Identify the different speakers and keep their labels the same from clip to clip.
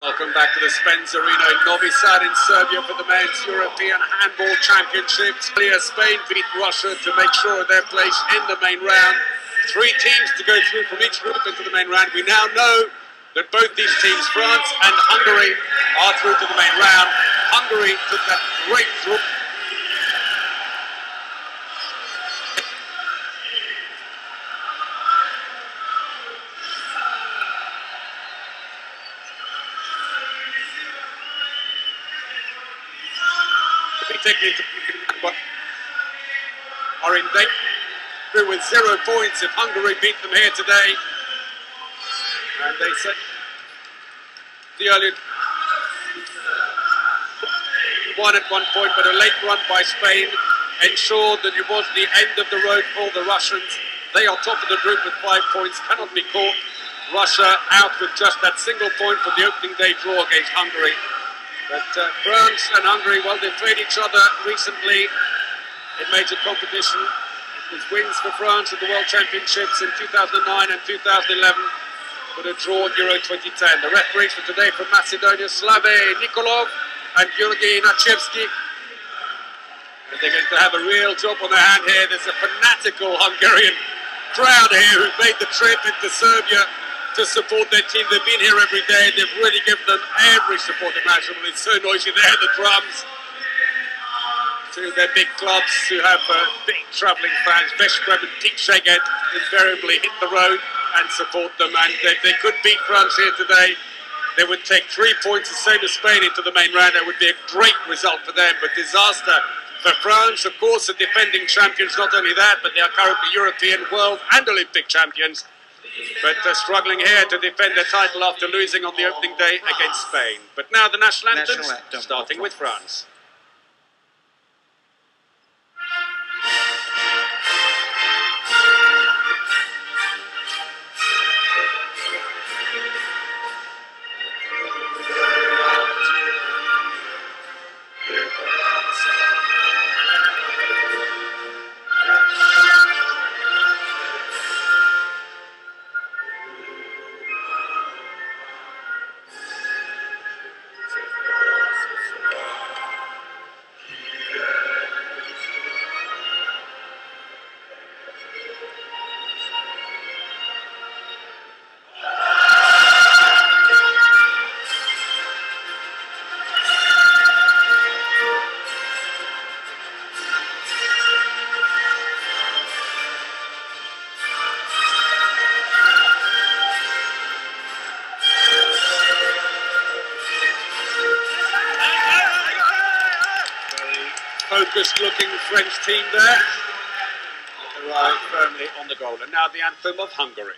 Speaker 1: Welcome back to the Spence Arena in Novi Sad in Serbia for the Men's European Handball Championships. Spain beat Russia to make sure of their place in the main round. 3 teams to go through from each group into the main round. We now know that both these teams, France and Hungary, are through to the main round. Hungary took that great through. Are in danger with 0 points if Hungary beat them here today. And they said the early won at one point, but a late run by Spain ensured that it was the end of the road for the Russians. They are top of the group with 5 points, cannot be caught. Russia out with just that single point for the opening day draw against Hungary. But France and Hungary, well, they played each other recently in major competition. It was wins for France at the World Championships in 2009 and 2011, but a draw at Euro 2010. The referees for today from Macedonia, Slave Nikolov and Georgi Nachevsky. And they're going to have a real job on their hand here. There's a fanatical Hungarian crowd here who made the trip into Serbia to support their team. They've been here every day. They've really given them every support imaginable. It's so noisy there, the drums. To their big clubs who have big travelling fans, Veszprém and Team Szeged invariably hit the road and support them. And if they could beat France here today, they would take 3 points, the same as Spain, into the main round. That would be a great result for them, but disaster for France. Of course, the defending champions, not only that, but they are currently European, world and Olympic champions. But struggling here to defend their title after losing on the opening day against Spain. But now the national anthems, starting with France. Focused looking French team there. Arrived firmly on the goal. And now the anthem of Hungary.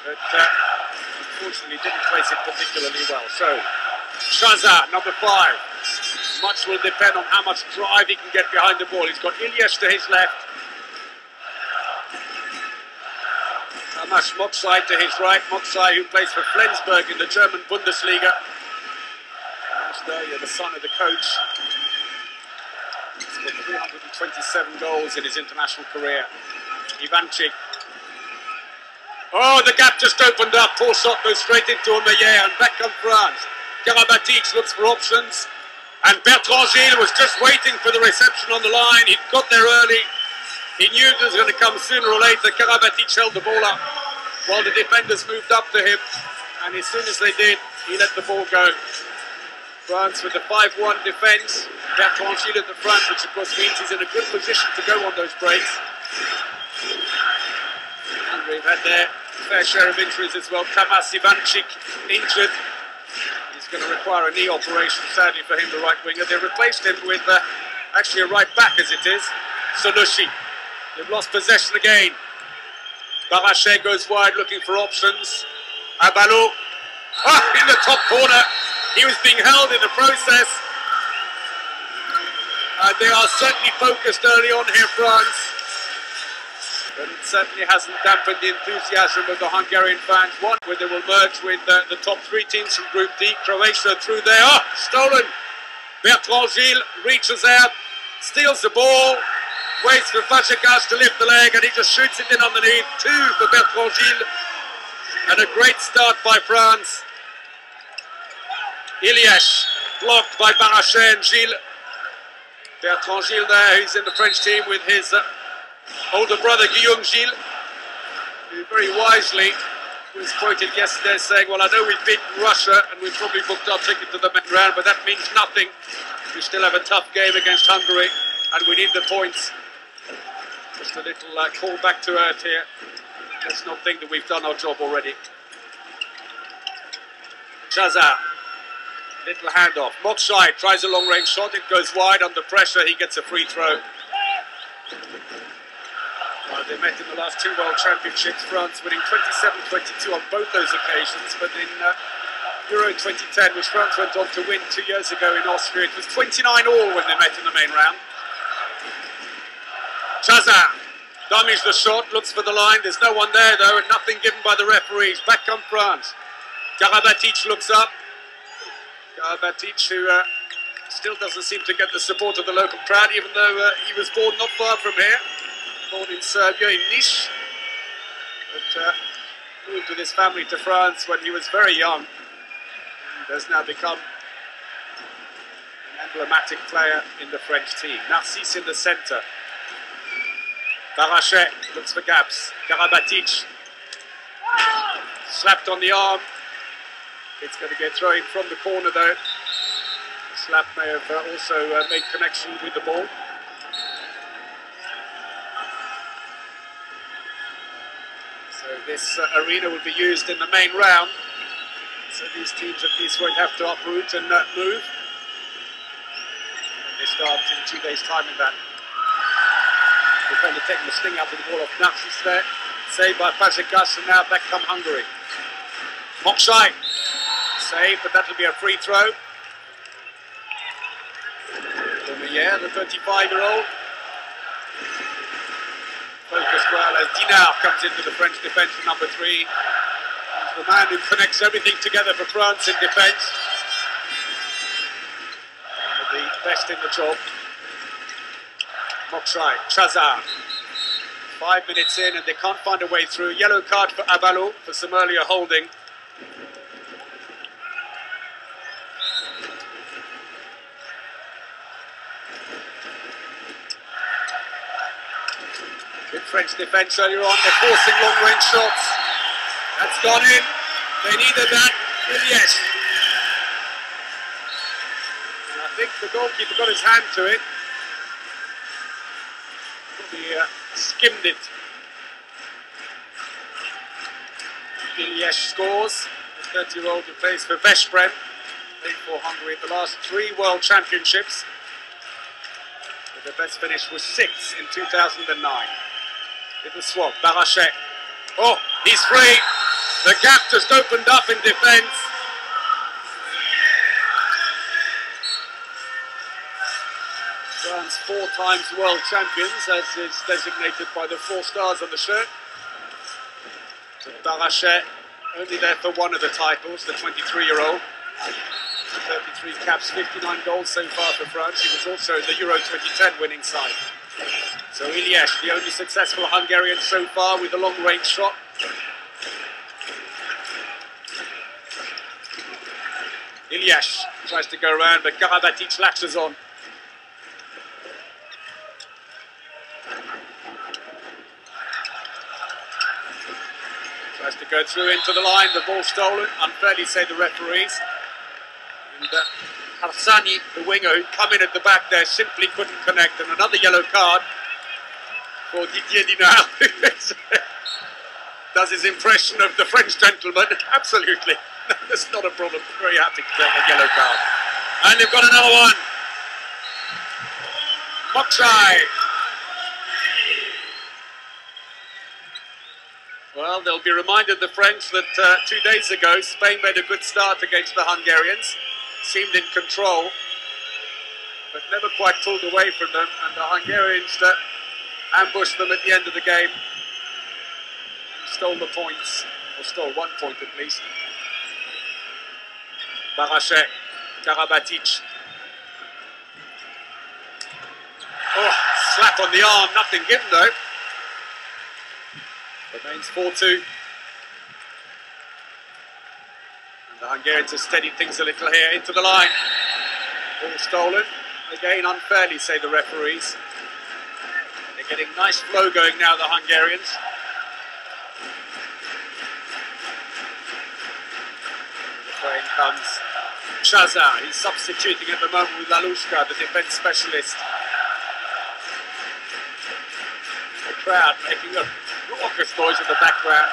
Speaker 1: But unfortunately didn't place it particularly well. So, Shaza, number 5. Much will depend on how much drive he can get behind the ball. He's got Ilyich to his left. Tamas Moksai to his right. Moksai, who plays for Flensburg in the German Bundesliga. The son of the coach. He's got 327 goals in his international career. Ivanchik. Oh, the gap just opened up. Poor shot goes straight into Omeyer, and back comes France. Karabatic looks for options. And Bertrand Gilles was just waiting for the reception on the line. He got there early. He knew it was going to come sooner or later. Karabatic held the ball up while the defenders moved up to him. And as soon as they did, he let the ball go. France with the 5-1 defence. Bertrand Gilles at the front, which of course means he's in a good position to go on those breaks. Hungary have had their fair share of injuries as well. Tamas Ivanchik injured. He's going to require a knee operation, sadly for him, the right winger. They replaced him with actually a right back as it is, Sonoshi. They've lost possession again. Barachet goes wide looking for options. Abalo, in the top corner. He was being held in the process. They are certainly focused early on here, France. But it certainly hasn't dampened the enthusiasm of the Hungarian fans. One where they will merge with the top 3 teams from Group D. Croatia through there. Oh, stolen. Bertrand Gilles reaches out, steals the ball, waits for Fazekas to lift the leg, and he just shoots it in underneath. 2 for Bertrand Gilles. And a great start by France. Iliash blocked by Barachet and Gilles. Bertrand Gilles there, who's in the French team with his older brother Guillaume Gilles, who very wisely was quoted yesterday saying, well, I know we've beaten Russia and we've probably booked our ticket to the main round, but that means nothing. We still have a tough game against Hungary and we need the points. Just a little call back to earth here. Let's not think that we've done our job already. Chazar. Little handoff. Moksai tries a long-range shot. It goes wide under pressure. He gets a free throw. They met in the last 2 World Championships. France winning 27-22 on both those occasions. But in Euro 2010, which France went on to win 2 years ago in Austria, it was 29-all when they met in the main round. Chazar dummies the shot, looks for the line. There's no one there, though, and nothing given by the referees. Back come France. Karabatic looks up. Karabatic, who still doesn't seem to get the support of the local crowd, even though he was born not far from here. Born in Serbia, in Niš. But moved with his family to France when he was very young. And has now become an emblematic player in the French team. Narcisse in the centre. Barachet looks for gaps. Karabatic slapped on the arm. It's going to get thrown from the corner though. The slap may have also made connection with the ball. So this arena will be used in the main round. So these teams at least won't have to uproot and move. And they start in 2 days' time in that. Defender taking the sting out of the ball off Narcisse there. Saved by Fazekas, and now back come Hungary. Moksai. Save, but that'll be a free throw. Yeah, the 35-year-old. Focused well as Dinard comes into the French defence for number 3. He's the man who connects everything together for France in defence. One of the best in the job. Moksai, Chazar. 5 minutes in and they can't find a way through. Yellow card for Abalo for some earlier holding. Good French defence earlier on. They're forcing long-range shots. That's gone in. They needed that. Yes. And I think the goalkeeper got his hand to it. Probably skimmed it. Iliash scores. The 30-year-old who plays for Veszprém. Played for Hungary at the last 3 World Championships. But their best finish was 6 in 2009. Little swap, Barachet. Oh, he's free. The gap just opened up in defence. France 4 times world champions, as is designated by the 4 stars on the shirt. Barachet, only there for one of the titles, the 23-year-old. 33 caps, 59 goals so far for France. He was also in the Euro 2010 winning side. So Ilyes, the only successful Hungarian so far with a long-range shot. Ilyes tries to go around, but Karabatic latches on. Tries to go through into the line, the ball stolen, unfairly say the referees. And Harsani, the winger who'd come in at the back there, simply couldn't connect. And another yellow card for Didier Dinard, who does his impression of the French gentleman. Absolutely, that's not a problem. Very happy to take a yellow card. And they've got another one. Moksai. Well, they'll be reminded, the French, that 2 days ago Spain made a good start against the Hungarians, seemed in control, but never quite pulled away from them, and the Hungarians ambushed them at the end of the game, stole the points, or stole 1 point at least. Barachet, Karabatic. Oh, slap on the arm, nothing given though. Remains 4-2. And the Hungarians are steadying things a little here, into the line. Ball stolen. Again, unfairly, say the referees. They're getting nice flow going now, the Hungarians. The train comes. Chazar, he's substituting at the moment with Lalushka, the defence specialist. The crowd making a raucous noise in the background.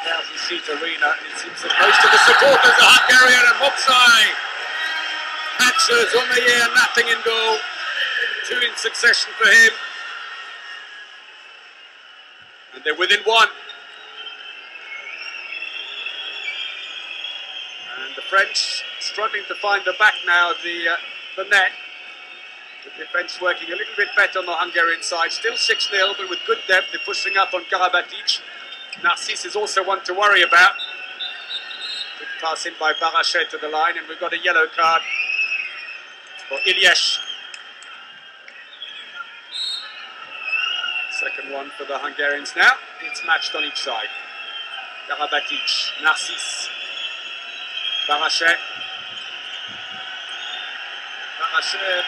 Speaker 1: 1,000-seat arena, and it seems that most of the supporters are Hungarian, and Moksai catches on the year, nothing in goal. 2 in succession for him. And they're within 1. And the French struggling to find the back now of the net. The defence working a little bit better on the Hungarian side. Still 6-0, but with good depth. They're pushing up on Karabatic. Narcisse is also one to worry about. Good pass in by Barachet to the line, and we've got a yellow card for Ilyes. Second one for the Hungarians now. It's matched on each side. Karabatic, Narcisse, Barachet. Barachet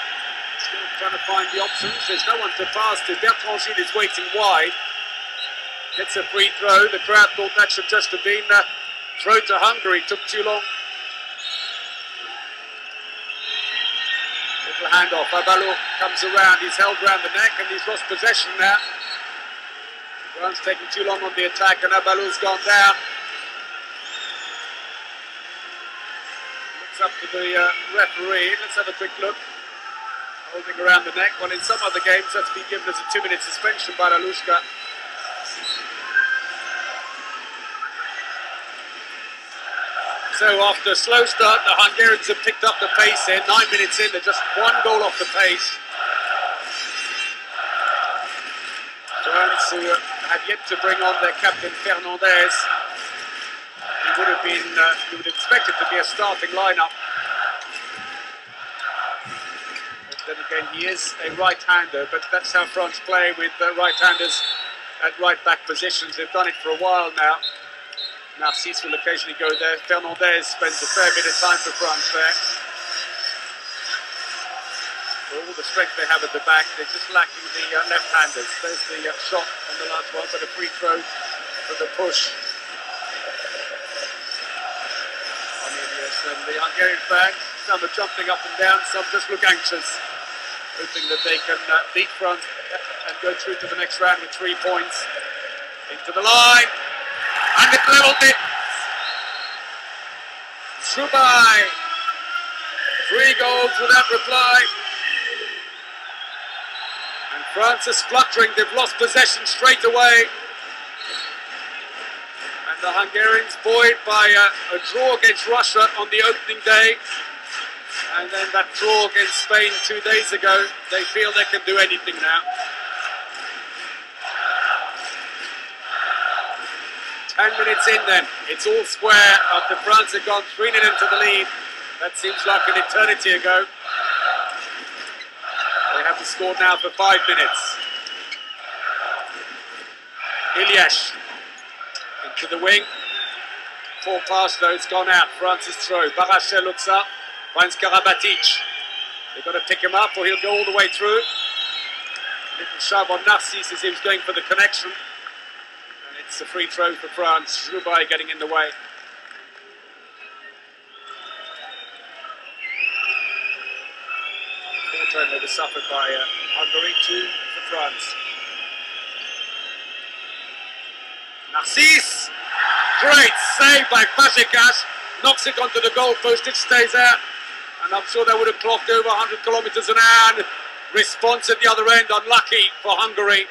Speaker 1: still trying to find the options. There's no one to pass to. Bertrand Gilles is waiting wide. Gets a free throw. The crowd thought that should just have been thrown to Hungary. Took too long. Little handoff. Abalo comes around. He's held round the neck and he's lost possession now. France taking too long on the attack and Abalo's gone down. Looks up to the referee. Let's have a quick look. Holding around the neck. Well, in some other games, that's been given as a 2-minute suspension by Lalushka. So after a slow start, the Hungarians have picked up the pace here. 9 minutes in, they're just 1 goal off the pace. France, who had yet to bring on their captain Fernandez. He would have been, you would expect it to be a starting lineup. Then again, he is a right-hander, but that's how France play with right-handers at right-back positions. They've done it for a while now. Narcisse will occasionally go there. Fernandez spends a fair bit of time for France there. For all the strength they have at the back, they're just lacking the left-handers. There's the shot on the last one, but a free throw for the push on Ilyes. And the Hungarian fans, some are jumping up and down, some just look anxious, hoping that they can beat France and go through to the next round with 3 points. Into the line, and it levelled it. Shubai, 3 goals without reply. And France is spluttering, they've lost possession straight away. And the Hungarians, buoyed by a draw against Russia on the opening day, and then that draw against Spain 2 days ago, they feel they can do anything now. 10 minutes in then. It's all square after France had gone 3-0 into the lead. That seems like an eternity ago. They have the score now for 5 minutes. Iliash into the wing. Poor pass though, it's gone out. France's throw. Barachet looks up, finds Karabatic. They've got to pick him up or he'll go all the way through. Little shove on Narcisse as he was going for the connection. And it's a free throw for France. Roubaix getting in the way. Turnover was suffered by Hungary, 2 for France. Narcisse! Great save by Fazekas. Knocks it onto the goal post, it stays out. And I'm sure they would have clocked over 100 kilometers an hour. And response at the other end, unlucky for Hungary.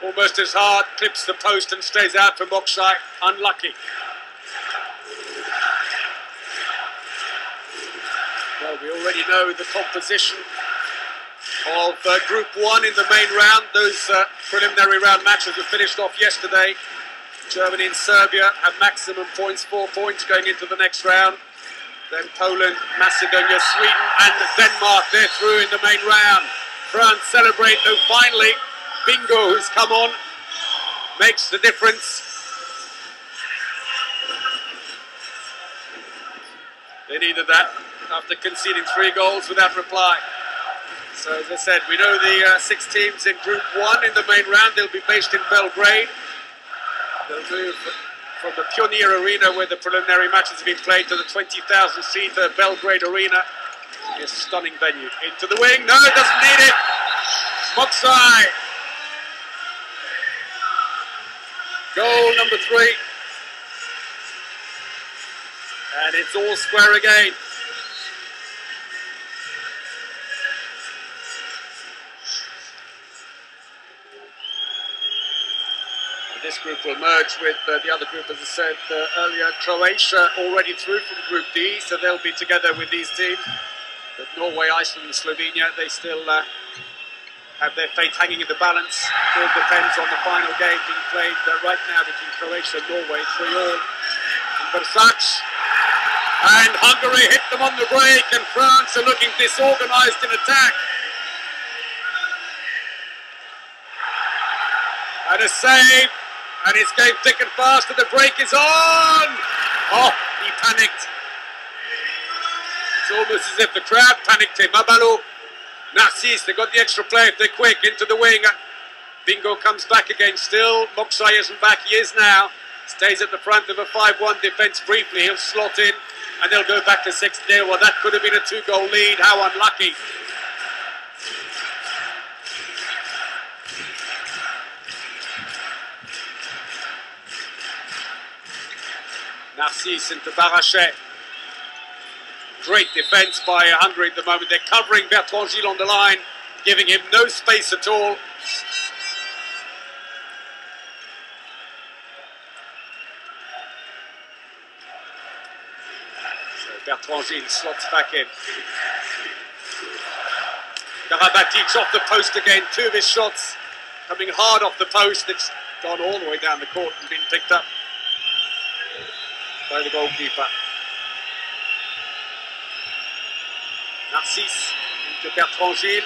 Speaker 1: Almost as hard, clips the post and stays out for Moksai. Unlucky. Well, we already know the composition of Group 1 in the main round. Those preliminary round matches were finished off yesterday. Germany and Serbia have maximum points, 4 points going into the next round. Then Poland, Macedonia, Sweden and Denmark, they're through in the main round. France celebrate though finally. Bingo, who's come on, makes the difference. They needed that after conceding 3 goals without reply. So as I said, we know the 6 teams in Group 1 in the main round. They'll be based in Belgrade. They'll move from the Pionir Arena where the preliminary matches have been played to the 20,000 seat Belgrade Arena. A stunning venue. Into the wing, no, it doesn't need it. Moksai. Goal number 3. And it's all square again. This group will merge with the other group, as I said earlier. Croatia already through from Group D, so they'll be together with these teams. But Norway, Iceland and Slovenia, they still have their fate hanging in the balance. It all depends on the final game being played right now between Croatia and Norway, 3-3. Versace. And Hungary hit them on the break, and France are looking disorganised in attack. And a save. And it's going thick and fast, and the break is on! Oh, he panicked. It's almost as if the crowd panicked him. Mabalo, Narcisse, they got the extra play if they're quick, into the wing. Bingo comes back again still. Moksai isn't back, he is now. Stays at the front of a 5-1 defence briefly. He'll slot in, and they'll go back to 6-0. Well, that could have been a 2-goal lead. How unlucky. Narcisse into Barachet. Great defence by Hungary at the moment. They're covering Bertrand Gilles on the line, giving him no space at all. So Bertrand Gilles slots back in. Karabatic off the post again. 2 of his shots coming hard off the post. It's gone all the way down the court and been picked up by the goalkeeper. Narcisse into Bertrand Gilles.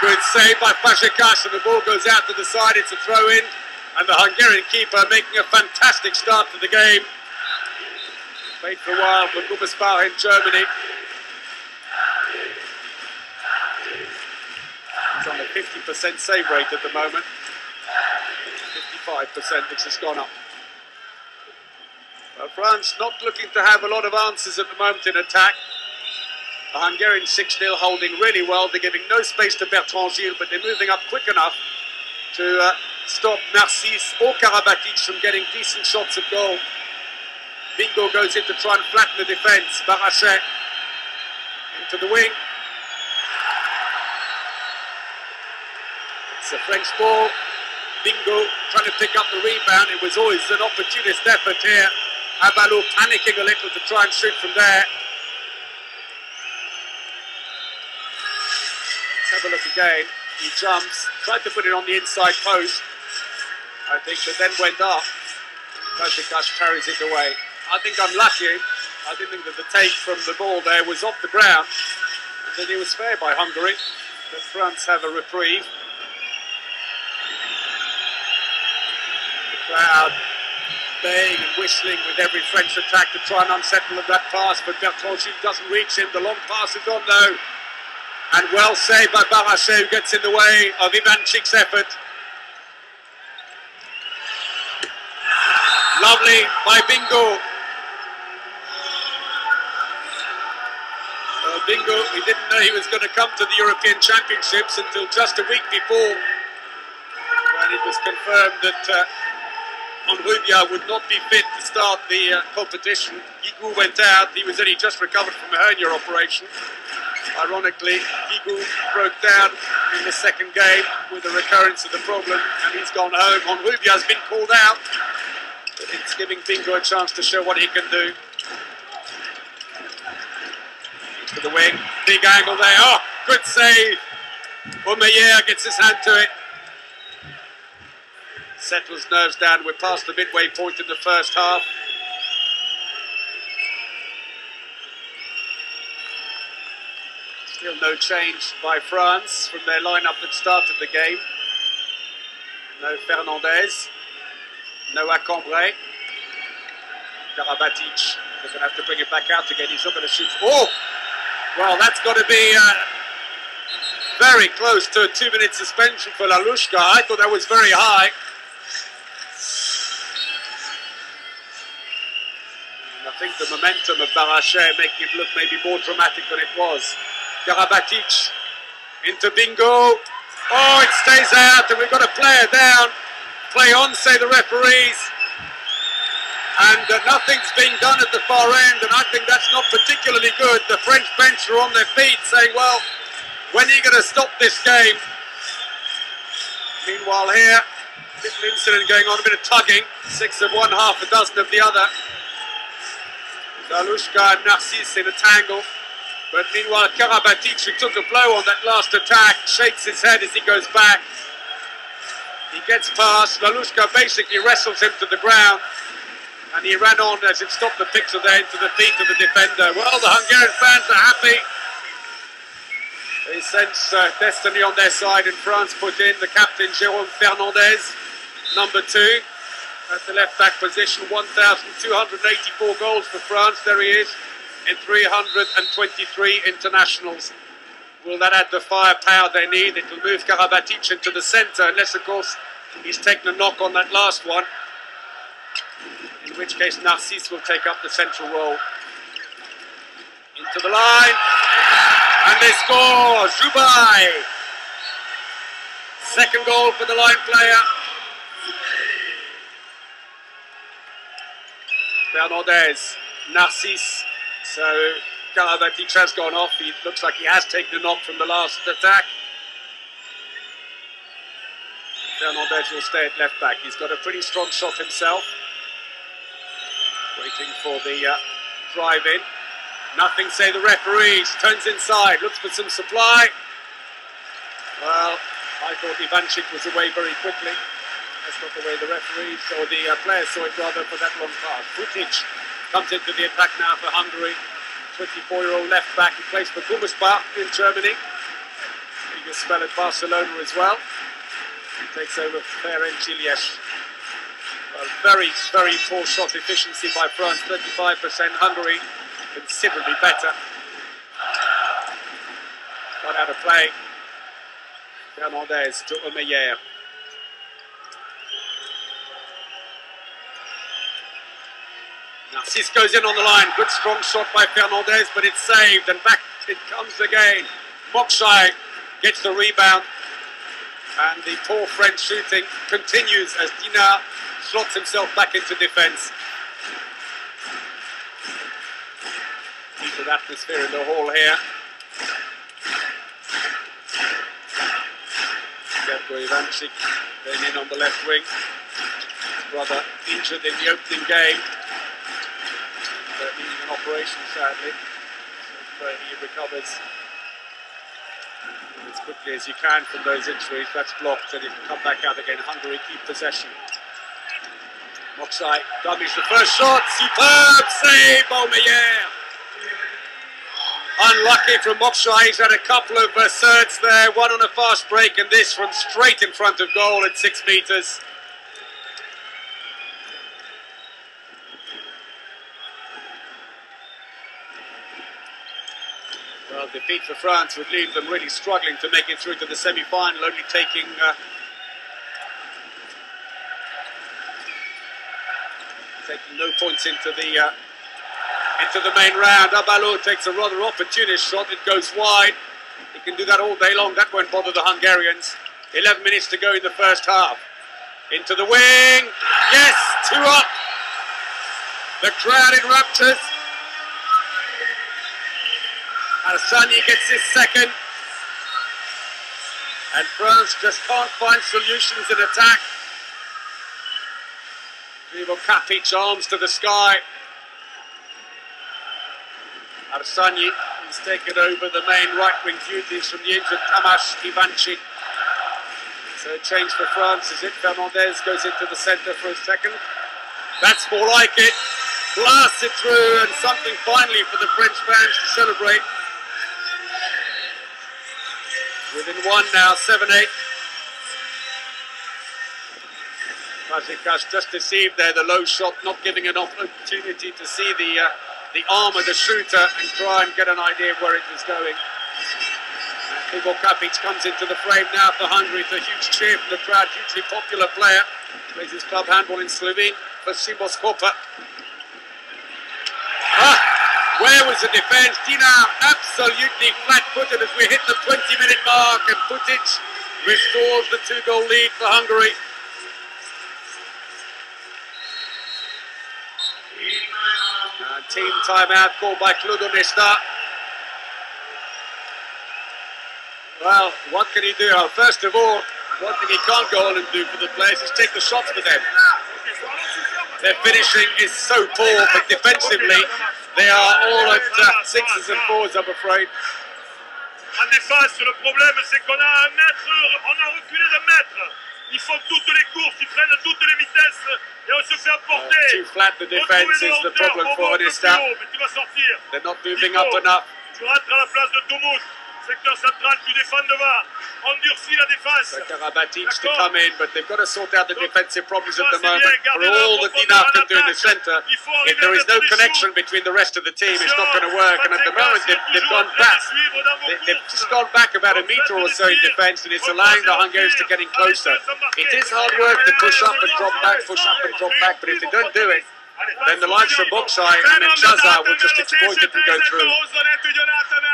Speaker 1: Good save by Fazekas, and the ball goes out to the side. It's a throw-in, and the Hungarian keeper making a fantastic start to the game. Played for a while for Gummersbach in Germany. He's on a 50% save rate at the moment. 55%, which has gone up. Well, France not looking to have a lot of answers at the moment in attack. The Hungarian 6-0 holding really well. They're giving no space to Bertrand Gilles, but they're moving up quick enough to stop Narcisse or Karabatic from getting decent shots at goal. Bingo goes in to try and flatten the defence. Barachet into the wing. It's a French ball. Bingo trying to pick up the rebound. It was always an opportunist effort here. Abalo panicking a little to try and shoot from there. Let's have a look again. He jumps, tried to put it on the inside post. I think, but then went up. Besiktas carries it away. I think I'm lucky. I didn't think that the take from the ball there was off the ground. And then it was fair by Hungary. But France have a reprieve. The crowd baying and whistling with every French attack to try and unsettle that pass, but Bertrand doesn't reach him. The long pass is gone though. And well saved by Barachet, who gets in the way of Ivanchik's effort. Lovely by Bingo. Bingo, we didn't know he was going to come to the European Championships until just a week before, when it was confirmed that Honrubia would not be fit to start the competition. Guigou went out. He was only just recovered from a hernia operation. Ironically, Guigou broke down in the second game with a recurrence of the problem, and he's gone home. Honrubia has been called out, but it's giving Bingo a chance to show what he can do. To the wing, big angle there. Oh, good save. Omeyer gets his hand to it. Settles nerves down. We're past the midway point in the first half. Still no change by France from their lineup that started the game. No Fernandez. No Acambray. Karabatic. They're going to have to bring it back out again. He's not going to shoot. Oh! Well, that's got to be very close to a 2-minute suspension for Lalushka. I thought that was very high. And I think the momentum of Barachet making it look maybe more dramatic than it was. Karabatic into Bingo. Oh, it stays out, and we've got a player down. Play on, say the referees. And nothing's being done at the far end, and I think that's not particularly good. The French bench are on their feet saying, well, when are you going to stop this game? Meanwhile here, little incident going on, a bit of tugging. 6 of one, half a dozen of the other. Lalushka and Narcisse in a tangle. But meanwhile, Karabatic, who took a blow on that last attack, shakes his head as he goes back. He gets past. Lalushka basically wrestles him to the ground. And he ran on as it stopped the pixel there into the feet of the defender. Well, the Hungarian fans are happy. They sense destiny on their side, and France put in the captain, Jérôme Fernandez, number 2, at the left-back position. 1,284 goals for France. There he is, in 323 internationals. Will that add the firepower they need? It will move Karabatic into the centre, unless, of course, he's taken a knock on that last one. In which case Narcisse will take up the central role. Into the line. And they score! Joubai! Second goal for the line player. Fernandez. Narcisse. So Karabatic has gone off. He looks like he has taken a knock from the last attack. Fernandez will stay at left back. He's got a pretty strong shot himself. Waiting for the drive in. Nothing, say the referees. Turns inside, looks for some supply. Well, I thought Ivanchik was away very quickly. That's not the way the referees or the players saw it, rather, for that long pass. Putic comes into the attack now for Hungary. 24-year-old left back, who plays for Gummersbach in Germany. Previous spell at Barcelona as well. He takes over Ferencváros. Well, very, very poor shot efficiency by France, 35%. Hungary, considerably better. Got out of play. Fernandez to Omeyer. Narcisse goes in on the line. Good strong shot by Fernandez, but it's saved, and back it comes again. Mokshai gets the rebound, and the poor French shooting continues as Dinard slots himself back into defence. Heated atmosphere in the hall here. Sergei Ivanchik going in on the left wing. His brother injured in the opening game. Needing an operation, sadly. So he recovers. as quickly as you can from those injuries. That's blocked, and you can come back out again. Hungary keep possession. Moksai dummies the first shot. Superb save, Beaumeyer. Unlucky from Moksai. He's had a couple of certs there. One on a fast break, and this from straight in front of goal at 6 meters. Well, defeat for France would leave them really struggling to make it through to the semi-final, only taking no points into the main round. Abalo takes a rather opportunist shot. It goes wide. He can do that all day long. That won't bother the Hungarians. 11 minutes to go in the first half. Into the wing. Yes, 2 up. The crowd in raptures. Arsani gets his second. And France just can't find solutions in attack. Ivo Kapic arms to the sky. Arsani has taken over the main right-wing duties from the injured Tamas Ivanchik. So a change for France as it Fernandez goes into the centre for a second. That's more like it. Blasts it through, and something finally for the French fans to celebrate. Within 1 now, 7-8. Fazekas just deceived there, the low shot, not giving an opportunity to see the arm of the shooter and try and get an idea of where it was going. Ivo Kapic comes into the frame now for Hungary. It's a huge cheer from the crowd, hugely popular player. Plays his club handball in Slovene for Sibos Koper. Where was the defence? Dinam absolutely flat-footed as we hit the 20-minute mark, and Putic restores the 2-goal lead for Hungary. And team timeout called by Claude Onesta. Well, what can he do? First of all, one thing he can't go on and do for the players is take the shots for them. Their finishing is so poor, but defensively, they are all at 6s and 4s, I'm afraid.
Speaker 2: En défense, le problème, c'est qu'on a on a reculé de mètres. Ils font toutes les courses, ils prennent toutes les vitesses et on se fait apporter.
Speaker 1: Too flat the defense is the problem for Onesta. They're not moving up enough.
Speaker 2: Tu rentres à la place de Toumouz, secteur central, tu défends devant. Endurcis la défense.
Speaker 1: So Karabatic to come in, but they've got to sort out the defensive problems at the moment. For all that Dinam can do in the centre, if there is no connection between the rest of the team, it's not going to work. And at the moment, they've gone back. They've just gone back about a metre or so in defence, and it's allowing the Hungarians to get in closer. It is hard work to push up and drop back, push up and drop back, but if they don't do it, then the likes of Moksai and then Chaza will just exploit it and go through.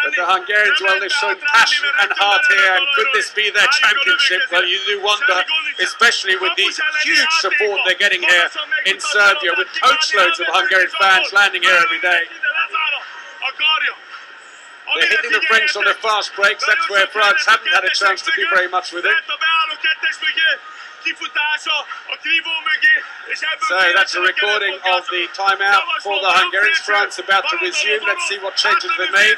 Speaker 1: But the Hungarians, well, they've shown passion and heart here, and could this be their championship? Well, you do wonder, especially with the huge support they're getting here in Serbia, with coachloads of Hungarian fans landing here every day. They're hitting the French on their fast breaks. That's where France haven't had a chance to do very much with it. So that's a recording of the timeout for the Hungarians. France about to resume. Let's see what changes they made.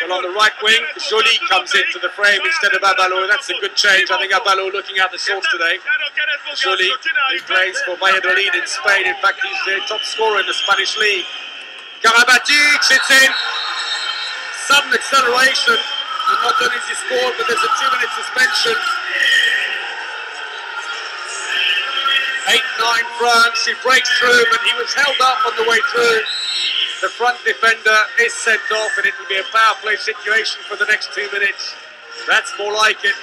Speaker 1: Well, on the right wing, Joly comes into the frame instead of Abalo. That's a good change. I think Abalo looking out the shorts today. Joly, who plays for Valladolid in Spain. In fact, he's the top scorer in the Spanish league. Karabatic, it's in. Sudden acceleration. And not only has he scored, but there's a 2-minute suspension. 8-9 France, he breaks through, but he was held up on the way through. The front defender is sent off, and it will be a power play situation for the next 2 minutes. That's more like it.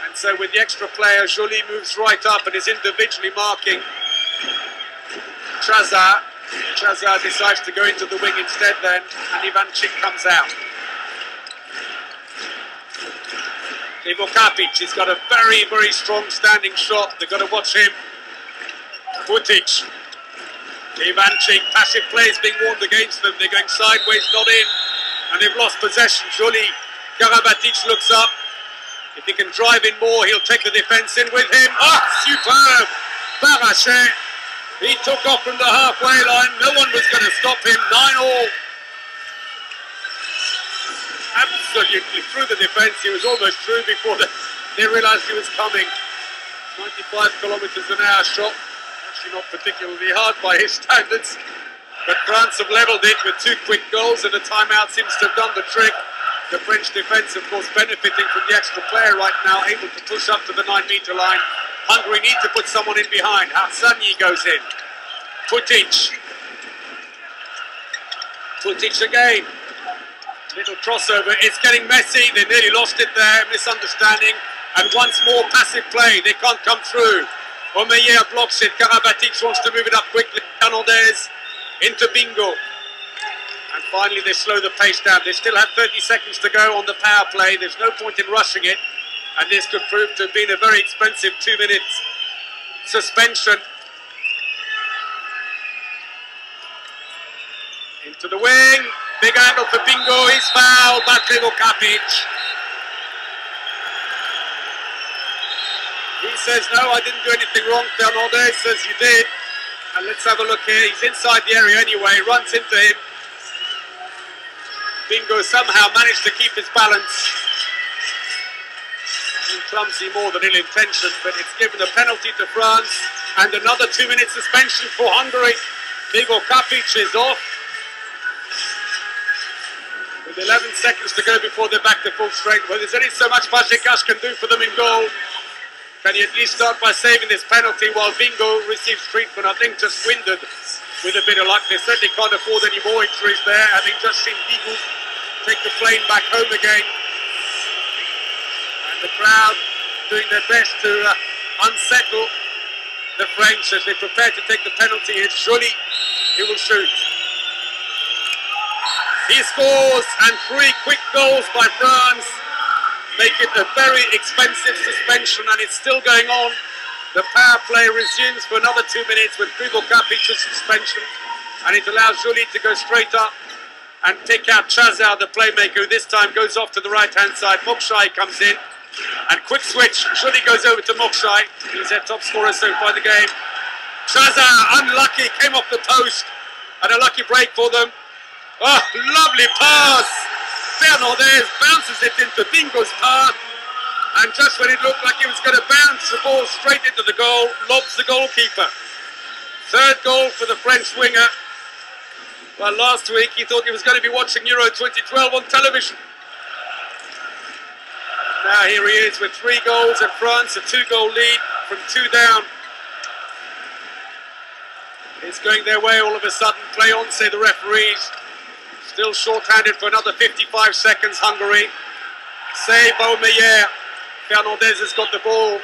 Speaker 1: And so with the extra player, Joly moves right up and is individually marking Chaza. Chaza decides to go into the wing instead then, and Ivanchik comes out. Ivo Kapic, he's got a very, very strong standing shot. They've got to watch him. Putic. Ivanchik, passive play is being warned against them. They're going sideways, not in. And they've lost possession. Joly. Karabatic looks up. If he can drive in more, he'll take the defence in with him. Superb! Barachet. He took off from the halfway line. No one was going to stop him. 9-all. absolutely through the defence. He was almost through before they realised he was coming. 95 kilometres an hour shot. Actually not particularly hard by his standards. But France have levelled it with 2 quick goals, and the timeout seems to have done the trick. The French defence, of course, benefiting from the extra player right now, able to push up to the 9-metre line. Hungary need to put someone in behind. Hassani goes in. Putic. Putic again. Little crossover. It's getting messy. They nearly lost it there. Misunderstanding. And once more, passive play. They can't come through. Omeyer blocks it. Karabatic wants to move it up quickly. Hernandez into Bingo. And finally they slow the pace down. They still have 30 seconds to go on the power play. There's no point in rushing it. And this could prove to have been a very expensive 2-minute suspension. Into the wing. Big angle for Bingo. He's fouled by Krivo Kapic. He says, no, I didn't do anything wrong. Fernandez says, you did. And let's have a look here. He's inside the area anyway. Runs into him. Bingo somehow managed to keep his balance. Clumsy more than ill-intentioned, but it's given a penalty to France and another 2-minute suspension for Hungary. Krivo Kapic is off. With 11 seconds to go before they're back to full strength. Well, there's only so much Fazekas can do for them in goal. Can you at least start by saving this penalty while Bingo receives treatment? I think just winded with a bit of luck. They certainly can't afford any more injuries there, having just seen Bingo take the plane back home again. And the crowd doing their best to unsettle the French as they prepare to take the penalty. It's Joly who will shoot. He scores, and 3 quick goals by France make it a very expensive suspension, and it's still going on. The power play resumes for another 2 minutes with Krivo Kapic's suspension, and it allows Joly to go straight up and take out Chazar, the playmaker, who this time goes off to the right-hand side. Mokshai comes in, and quick switch. Joly goes over to Mokshai. He's their top scorer so far in the game. Chazar, unlucky, came off the post, and a lucky break for them. Oh, lovely pass! Fernandez bounces it into Bingo's path, and just when it looked like he was going to bounce the ball straight into the goal, lobs the goalkeeper. 3rd goal for the French winger. Well, last week he thought he was going to be watching Euro 2012 on television. Now here he is with 3 goals, and France a 2-goal lead from 2 down. It's going their way all of a sudden. Play on, say the referees. Still short-handed for another 55 seconds, Hungary. Save Omeyer. Fernandez has got the ball.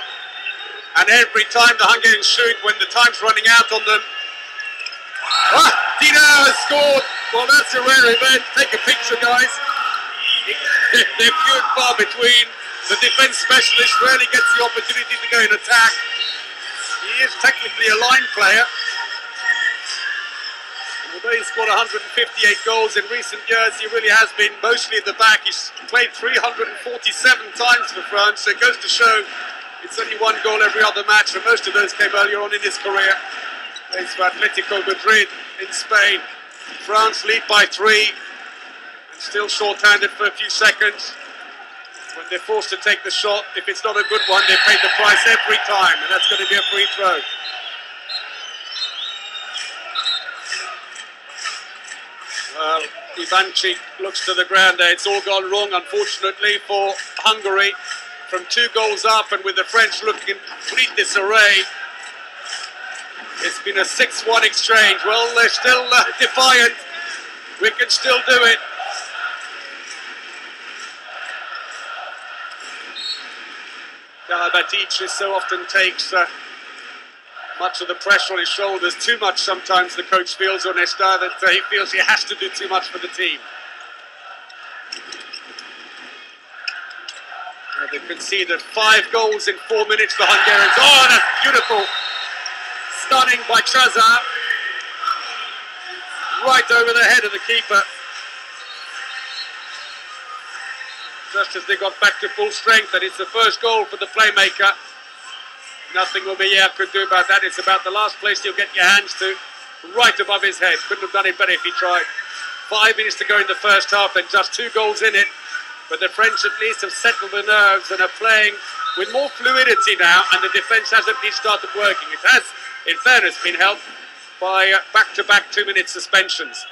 Speaker 1: And every time the Hungarians shoot, when the time's running out on them. Dina has scored. Well, that's a rare event. Take a picture, guys. They're few and far between. The defence specialist rarely gets the opportunity to go in attack. He is technically a line player. Although he's scored 158 goals in recent years, he really has been mostly at the back. He's played 347 times for France, so it goes to show it's only 1 goal every other match, and most of those came earlier on in his career. It's for Atletico Madrid in Spain. France lead by 3, and still short-handed for a few seconds. When they're forced to take the shot, if it's not a good one, they pay the price every time, and that's going to be a free throw. Well, Ivanchik looks to the ground there. It's all gone wrong, unfortunately, for Hungary. From 2 goals up, and with the French looking in complete disarray. It's been a 6-1 exchange. Well, they're still defiant. We can still do it. Karabatic so often takes much of the pressure on his shoulders, too much sometimes the coach feels on Nesta, that he feels he has to do too much for the team. They conceded 5 goals in 4 minutes, the Hungarians. Oh, that's beautiful. Stunning by Chazar. Right over the head of the keeper. Just as they got back to full strength, and it's the first goal for the playmaker. Nothing Omeyer could do about that. It's about the last place you'll get your hands to, right above his head. Couldn't have done it better if he tried. 5 minutes to go in the first half and just 2 goals in it. But the French at least have settled the nerves and are playing with more fluidity now, and the defence has at least started working. It has, in fairness, been helped by back-to-back 2-minute suspensions.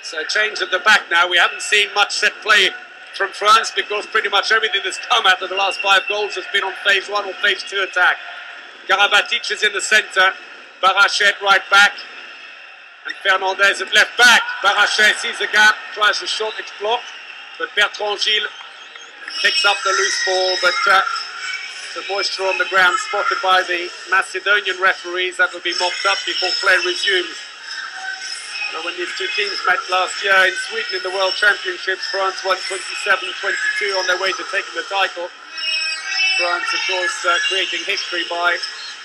Speaker 1: So change at the back now. We haven't seen much set play from France because pretty much everything that's come out of the last 5 goals has been on phase 1 or phase 2 attack. Karabatic is in the centre, Barachet right back, and Fernandez at left back. Barachet sees the gap, tries a shot, it's blocked, but Bertrand Gilles picks up the loose ball, but the moisture on the ground spotted by the Macedonian referees. That will be mopped up before play resumes. So when these two teams met last year in Sweden in the World Championships, France won 27-22 on their way to taking the title. France, of course, creating history by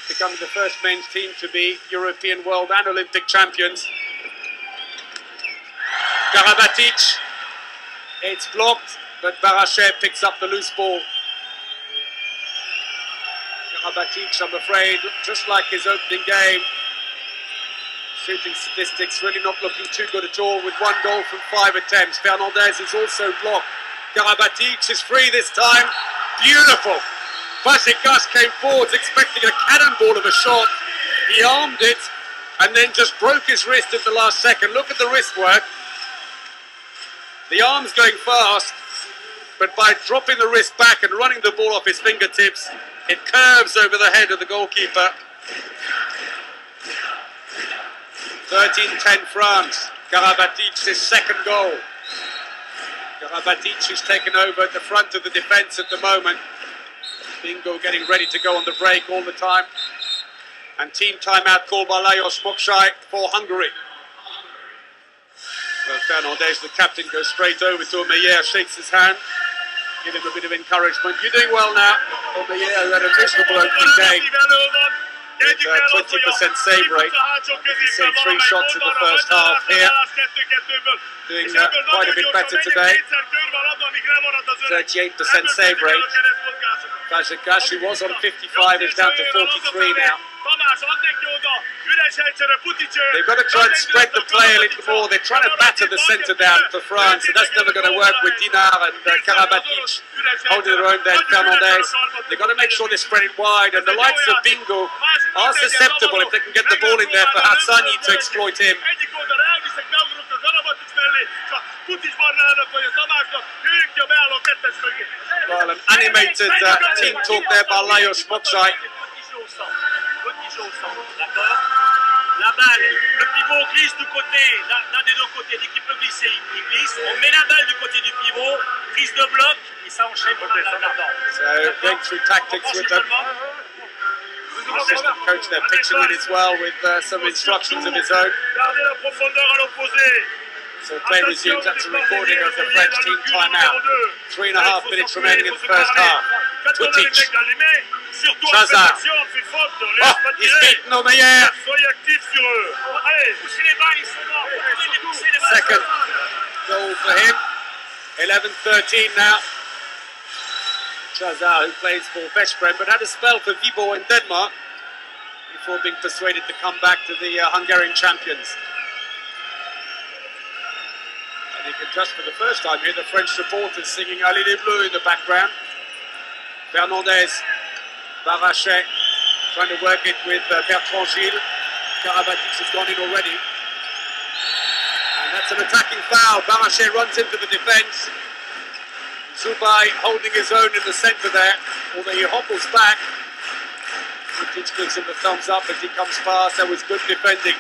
Speaker 1: becoming the first men's team to be European, World and Olympic champions. Karabatic, it's blocked, but Barachet picks up the loose ball. Karabatic, I'm afraid, just like his opening game, shooting statistics really not looking too good at all, with 1 goal from 5 attempts. Fernandez is also blocked. Karabatic is free this time. Beautiful. Fazekas came forward expecting a cannonball of a shot. He armed it and then just broke his wrist at the last second. Look at the wrist work. The arm's going fast, but by dropping the wrist back and running the ball off his fingertips, it curves over the head of the goalkeeper. 13-10 France. Karabatic, his second goal. Karabatic is taken over at the front of the defence at the moment. Bingo getting ready to go on the break all the time. And team timeout called by Lajos Mokshai for Hungary. Well, Fernandez, the captain, goes straight over to Omeyer, shakes his hand, give him a bit of encouragement. You're doing well now. Omeyer had a miserable opening day. With 20% save rate. He's saved 3 shots in the first half here. Doing quite a bit better today. 38% save rate. Fazekas, who was on 55, is down to 43 now. They've got to try and spread the play a little more. They're trying to batter the centre down for France, and that's never going to work with Dinard and Karabatic holding their own there, Fernandez. They've got to make sure they spread it wide, and the likes of Bingo are susceptible if they can get the ball in there for Hassani to exploit him. Well, an animated team talk there by Lajos Mokshai.
Speaker 3: La balle, le pivot glisse du côté, d'un des 2 côtés, l'équipe peut glisser, il glisse, on met la balle du côté du pivot, prise de bloc, et ça enchaîne dans la.
Speaker 1: So, going through tactics with them. The assistant coach there pitching in as well with some instructions of his own. So play resumes. That's a recording of the French team timeout. 3.5 minutes remaining in the first half. Twitic. Chazard. Oh, he's beaten Omeyer. Second goal for him. 11-13 now. Chazard, who plays for Veszprém, but had a spell for Viborg in Denmark before being persuaded to come back to the Hungarian champions. And you can just for the first time hear the French supporters singing Allez les Bleus in the background. Fernandez, Barachet trying to work it with Bertrand Gilles. Karabatic has gone in already. And that's an attacking foul. Barachet runs into the defence. Zubai holding his own in the centre there, although he hobbles back. Twitic gives him the thumbs up as he comes past. That was good defending.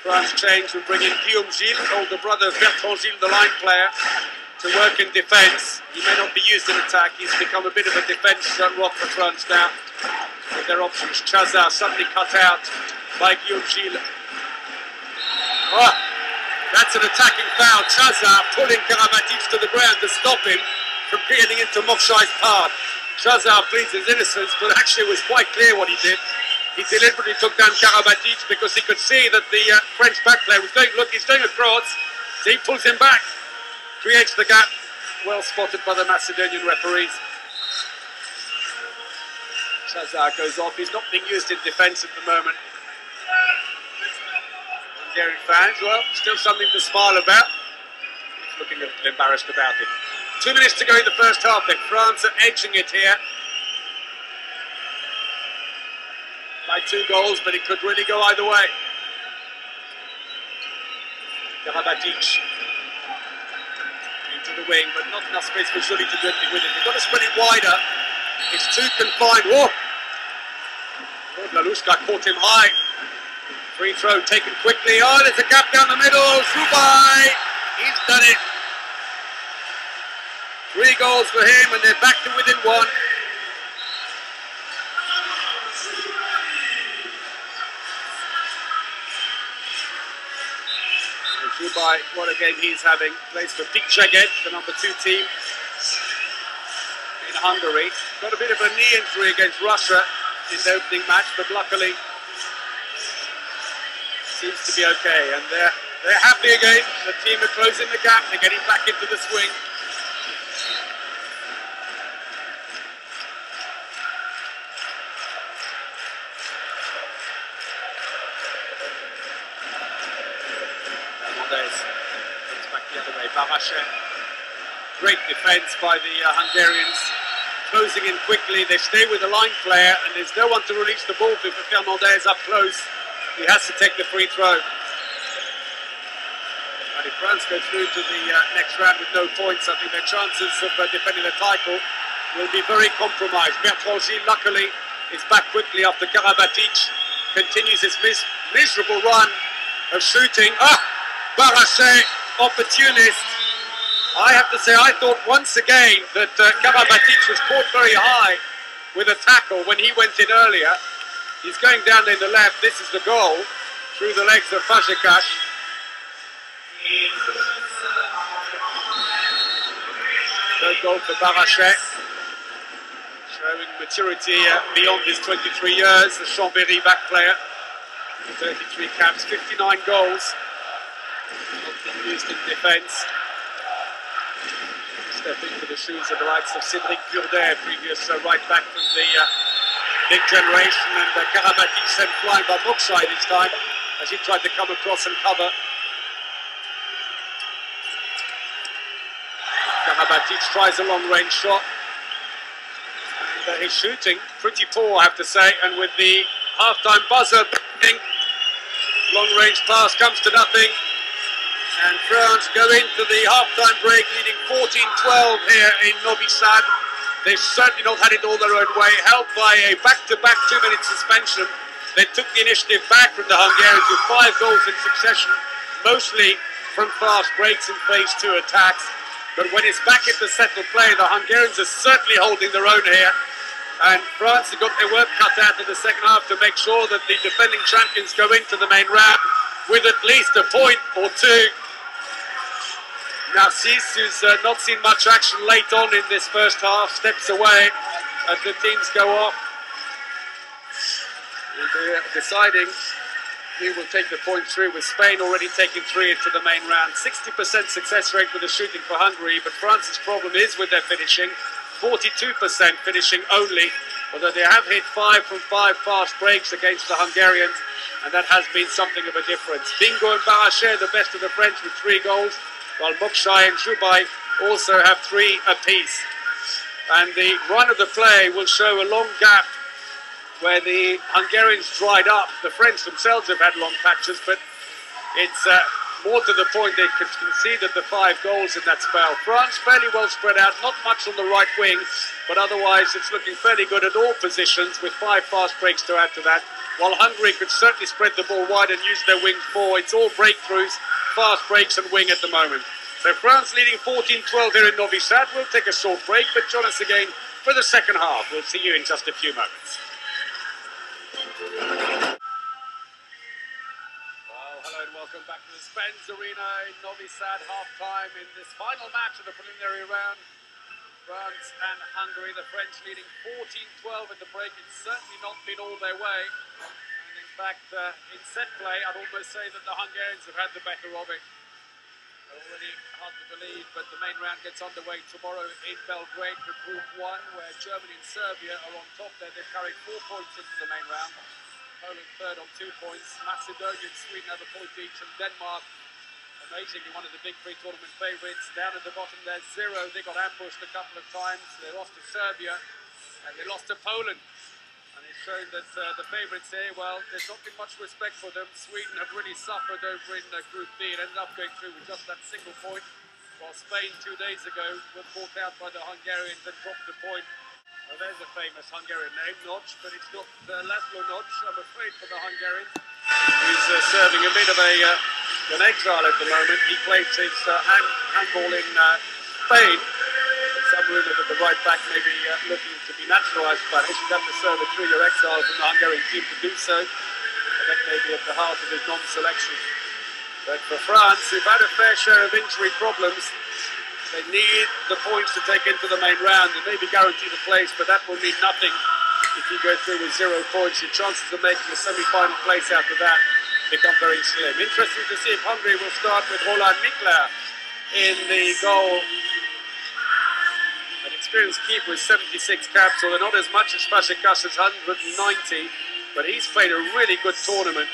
Speaker 1: France change and bring in Guillaume Gilles, older brother of Bertrand Gilles, the line player, to work in defence. He may not be used in attack. He's become a bit of a defence rock for France now. With their options, Chazard suddenly cut out by Guillaume Gilles. Oh, that's an attacking foul. Chazard pulling Karabatic to the ground to stop him from getting into Mokshai's path. Chazard pleads his innocence, but actually it was quite clear what he did. He deliberately took down Karabatic because he could see that the French back player was going, look, he's going across, so he pulls him back, creates the gap. Well spotted by the Macedonian referees. Chazard goes off. He's not being used in defence at the moment. Hungarian fans, well, still something to smile about. He's looking a little embarrassed about it. 2 minutes to go in the first half then. France are edging it here by 2 goals, but it could really go either way. Karabatic into the wing, but not enough space for Joly to do anything with it. They've got to spread it wider. It's too confined. Whoa! Lalushka caught him high. Free throw taken quickly. Oh, there's a gap down the middle. Zhubay! He's done it. 3 goals for him, and they're back to within 1. Zhubay, what a game he's having. Plays for Pikcsaget, the number 2 team in Hungary. Got a bit of a knee injury against Russia in the opening match, but luckily seems to be okay. And they're happy again. The team are closing the gap. They're getting back into the swing. Back the other way. Barachet. Great defense by the Hungarians. Closing in quickly. They stay with the line player, and there's no one to release the ball to. If Fernandez up close, he has to take the free throw. And if France go through to the next round with no points, I think their chances of defending the title will be very compromised. Bertrand Gilles, luckily, is back quickly after Karabatic continues his miserable run of shooting. Barachet, opportunist. I have to say, I thought once again that Karabatic was caught very high with a tackle when he went in earlier. He's going down in the left. This is the goal through the legs of Fazekas. Third goal for Barachet. Showing maturity beyond his 23 years. The Chambéry back player. 33 caps, 59 goals. Not been used in defence. Step into the shoes of the likes of Cédric Burdet, previous right back from the big generation, and Karabatic sent flying by Moksai this time as he tried to come across and cover. Karabatic tries a long-range shot. And, his shooting pretty poor, I have to say, and with the half-time buzzer, long-range pass comes to nothing. And France go into the half-time break leading 14-12 here in Novi Sad. They've certainly not had it all their own way, helped by a back-to-back 2-minute suspension. They took the initiative back from the Hungarians with 5 goals in succession, mostly from fast breaks and phase 2 attacks. But when it's back into settled play, the Hungarians are certainly holding their own here. And France have got their work cut out in the second half to make sure that the defending champions go into the main round with at least a point or 2. Narcisse, who's not seen much action late on in this first half, steps away as the teams go off. And they're deciding who will take the point through, with Spain already taking 3 into the main round. 60% success rate with the shooting for Hungary, but France's problem is with their finishing. 42% finishing only, although they have hit 5 from 5 fast breaks against the Hungarians, and that has been something of a difference. Bingo and Barachet, the best of the French, with 3 goals. While Moksai and Zhubay also have 3 apiece. And the run of the play will show a long gap where the Hungarians dried up. The French themselves have had long patches, but it's more to the point they conceded the 5 goals in that spell. France fairly well spread out, not much on the right wing, but otherwise it's looking fairly good at all positions with 5 fast breaks to add to that. While Hungary could certainly spread the ball wide and use their wings more. It's all breakthroughs, fast breaks and wing at the moment. So France leading 14-12 here in Novi Sad. We'll take a short break, but join us again for the second half. We'll see you in just a few moments. Well, hello and welcome back to the Spence Arena in Novi Sad, half-time in this final match of the preliminary round. France and Hungary, the French leading 14-12 in the break. It's certainly not been all their way. And in fact, in set play, I'd almost say that the Hungarians have had the better of it. Already hard to believe, but the main round gets underway tomorrow in Belgrade for Group 1, where Germany and Serbia are on top there. They've carried 4 points into the main round. Poland third on 2 points. Macedonia and Sweden have a point each, and Denmark, amazingly one of the big pre-tournament favourites, down at the bottom there's 0. They got ambushed a couple of times. They lost to Serbia and they lost to Poland. And it's shown that the favourites here, well, there's not been much respect for them. Sweden have really suffered over in Group B and ended up going through with just that single point, while Spain 2 days ago were caught out by the Hungarians and dropped the point. Well, there's a famous Hungarian name, Noc, but it's not Laszlo Noc, I'm afraid, for the Hungarians. He's serving a bit of an exile at the moment. He played his handball in Spain. There's some rumour that the right back may be looking to be naturalised Spanish. He's had to serve a 3-year exile from the Hungarian team to do so. And that may be at the heart of his non-selection. But for France, who've had a fair share of injury problems, they need the points to take into the main round. They may be guaranteed a place, but that will mean nothing if you go through with 0 points. Your chances of making a semi-final place after that become very slim. Interesting to see if Hungary will start with Roland Mikler in the goal. An experienced keeper with 76 caps, although not as much as Fazekas' 190, but he's played a really good tournament.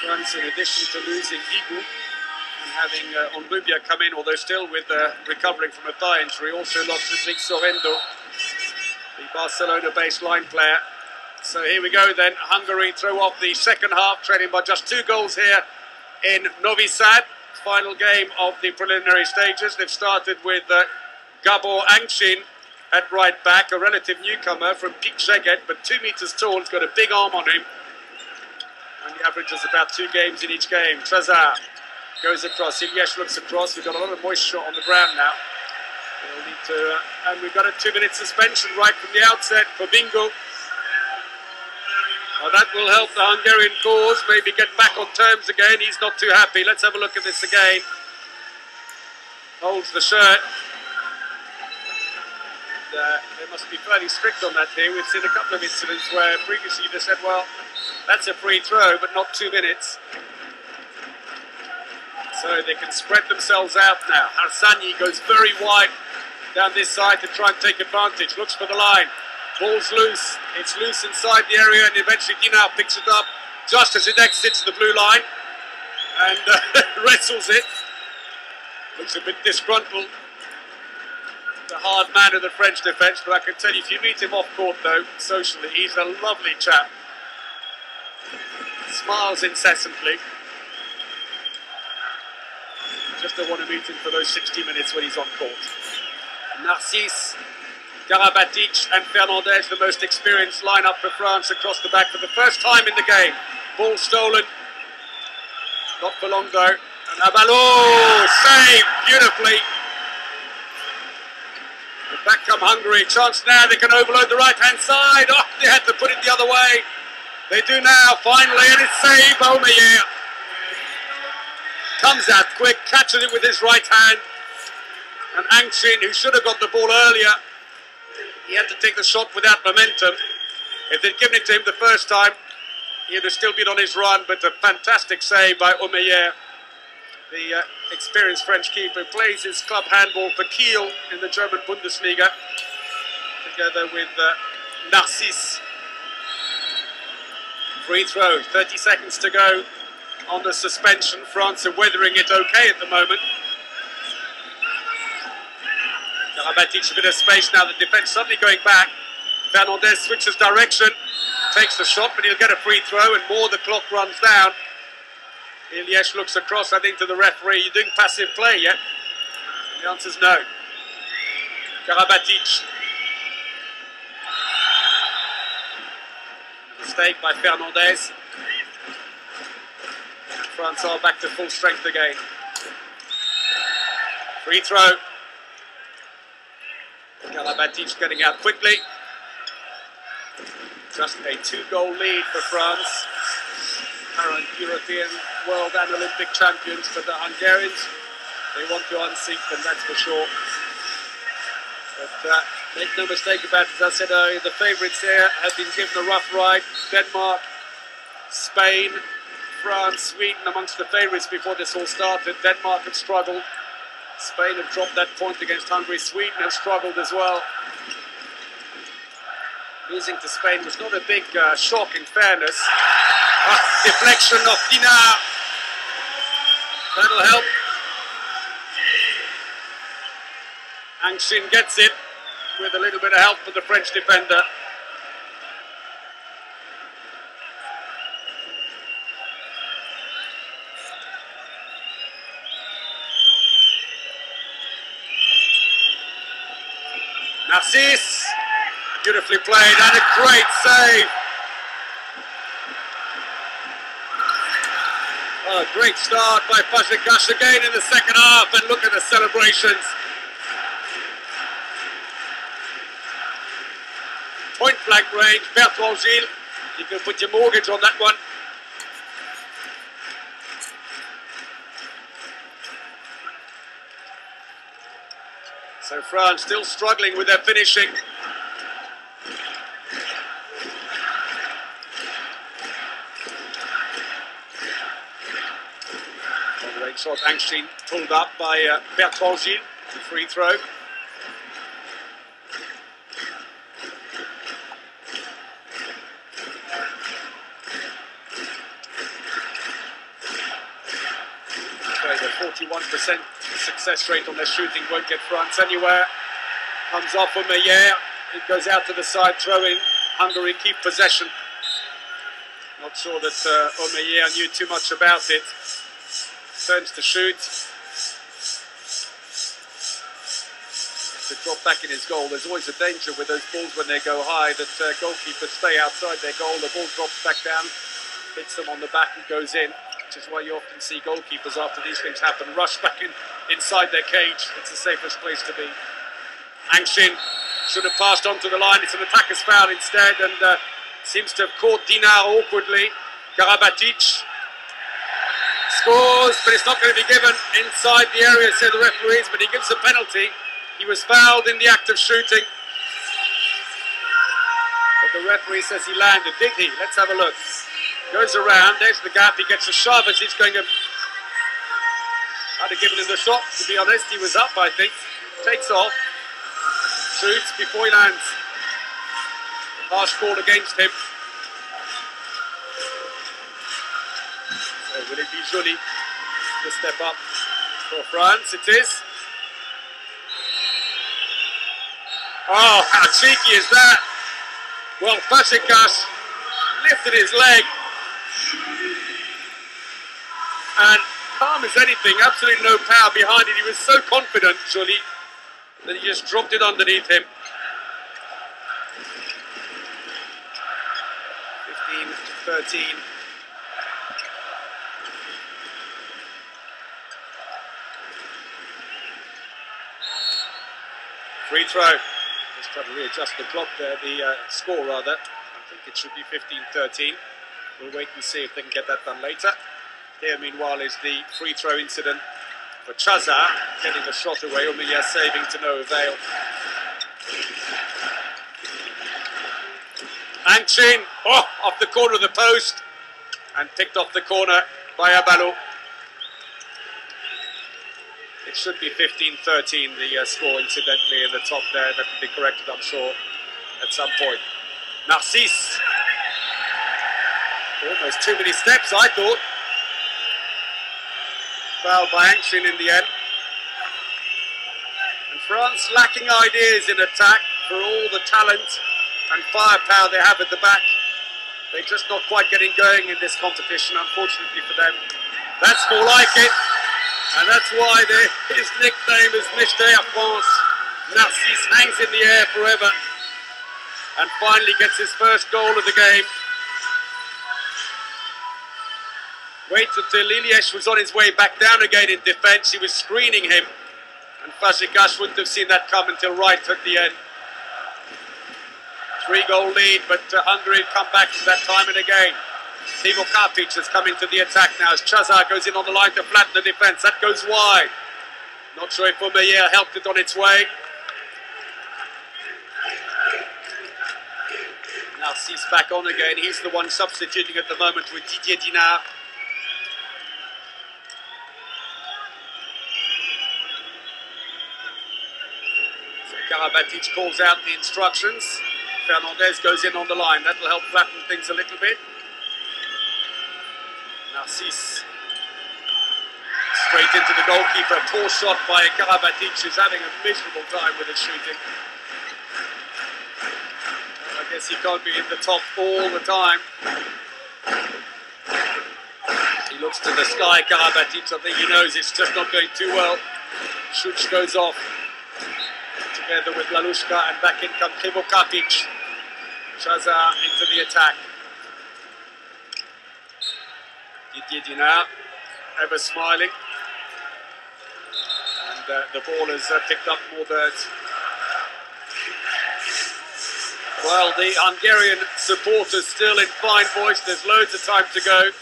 Speaker 1: France, in addition to losing Igu and having Onrubia come in, although still with recovering from a thigh injury, also lost Rodrigo Sorrento, the Barcelona-based line player. So here we go then, Hungary throw off the second half, trailing by just 2 goals here in Novi Sad. Final game of the preliminary stages. They've started with Gabor Angchin at right back, a relative newcomer from Pik Szeged, but 2 meters tall, he's got a big arm on him. And he averages about 2 games in each game. Trezor goes across. Iliesh looks across. We've got a lot of moisture on the ground now. We'll need to, and we've got a 2-minute suspension right from the outset for Bingo. Well, that will help the Hungarian cause. Maybe get back on terms again. He's not too happy. Let's have a look at this again. Holds the shirt. They must be fairly strict on that here. We've seen a couple of incidents where previously they said, well, that's a free throw, but not 2 minutes. So they can spread themselves out now. Harsanyi goes very wide down this side to try and take advantage. Looks for the line. Ball's loose. It's loose inside the area, and eventually Dinar picks it up just as it exits the blue line and wrestles it. Looks a bit disgruntled. The hard man of the French defence, but I can tell you, if you meet him off court though, socially, he's a lovely chap. Smiles incessantly. Just don't want to meet him for those 60 minutes when he's on court. Narcisse, Karabatic and Fernandez, the most experienced lineup for France across the back for the first time in the game. Ball stolen. Not for long though. And Abalo saved beautifully. And back come Hungary. Chance now, they can overload the right-hand side. Oh, they had to put it the other way. They do now, finally, and it's saved. Omeyer comes out quick, catches it with his right hand. And Angchin, who should have got the ball earlier, he had to take the shot without momentum. If they'd given it to him the first time, he would have still been on his run, but a fantastic save by Omeyer, the experienced French keeper, plays his club handball for Kiel in the German Bundesliga, together with Narcisse. Free throw, 30 seconds to go on the suspension. France are weathering it okay at the moment. Karabatic a bit of space now, the defence suddenly going back. Fernandez switches direction, takes the shot, but he'll get a free throw and more the clock runs down. Iliesh looks across, I think, to the referee. You doing passive play yet? And the answer's no. Karabatic. Mistake by Fernandez. France are back to full strength again. Free throw. Karabatic getting out quickly. Just a 2-goal lead for France. Current European, world and Olympic champions, but the Hungarians, they want to unseat them, that's for sure. But make no mistake about it, as I said earlier, the favourites here have been given a rough ride. Denmark, Spain, France, Sweden amongst the favourites before this all started. Denmark have struggled. Spain have dropped that point against Hungary. Sweden have struggled as well. Losing to Spain was not a big shock, in fairness. Deflection of Dinar. That'll help. Angshin gets it with a little bit of help from the French defender. Narcisse, beautifully played and a great save. Oh, great start by Fazekas again in the second half, and look at the celebrations. Point blank range, Bertrand Gilles, you can put your mortgage on that one. So France still struggling with their finishing. Long-range shot, Angshin pulled up by Bertrand Gilles, free throw. Okay, the 41% success rate on their shooting won't get France anywhere. Comes off for Meyer. It goes out to the side, throw in. Hungary keep possession. Not sure that Omeyer knew too much about it. Turns to shoot. To drop back in his goal. There's always a danger with those balls when they go high that goalkeepers stay outside their goal. The ball drops back down, hits them on the back and goes in. Which is why you often see goalkeepers, after these things happen, rush back inside their cage. It's the safest place to be. Angshin should have passed onto the line. It's an attacker's foul instead, and seems to have caught Dinar awkwardly. Karabatic scores, but it's not going to be given inside the area, say the referees, but he gives a penalty. He was fouled in the act of shooting. But the referee says he landed. Did he? Let's have a look. Goes around, there's the gap, he gets a shove as he's going to... I'd have given him the shot, to be honest. He was up, I think. Takes off. Shoots before he lands. Harsh call against him. So will it be Joly to step up for France? It is. Oh, how cheeky is that? Well, Fazekas lifted his leg. And calm as anything, absolutely no power behind it. He was so confident, Joly, that he just dropped it underneath him. 15-13. Free throw. Just trying to readjust the clock there, the score rather. I think it should be 15-13. We'll wait and see if they can get that done later. Here, meanwhile, is the free throw incident for Chazar, getting the shot away. Omeyer saving to no avail. Angshin, off the corner of the post, and picked off the corner by Abalo. It should be 15-13, the score, incidentally, in the top there. That will be corrected, I'm sure, at some point. Narcisse. Almost too many steps, I thought. Fouled by Angshin in the end. And France lacking ideas in attack for all the talent and firepower they have at the back. They're just not quite getting going in this competition, unfortunately for them. That's more like it. And that's why his nickname is Mr. Air France. Narcisse hangs in the air forever. And finally gets his first goal of the game. Wait until Liliesh was on his way back down again in defence. He was screening him. And Fazekas wouldn't have seen that come until right at the end. 3-goal lead, but Hungary come back from that time and again. Timo Karpic is coming to the attack now as Chazar goes in on the line to flatten the defence. That goes wide. Not sure if Omeyer helped it on its way. Narcisse back on again. He's the one substituting at the moment with Didier Dinar. Karabatic calls out the instructions. Fernandez goes in on the line. That'll help flatten things a little bit. Narcisse straight into the goalkeeper. Poor shot by Karabatic, who's having a miserable time with his shooting. I guess he can't be in the top all the time. He looks to the sky, Karabatic. I think he knows it's just not going too well. Šuć goes off together with Lalushka, and back in comes Krivokapic. Chaza into the attack. Didier Dinard, ever smiling. And the ball has picked up more dirt. Well, the Hungarian supporters still in fine voice. There's loads of time to go.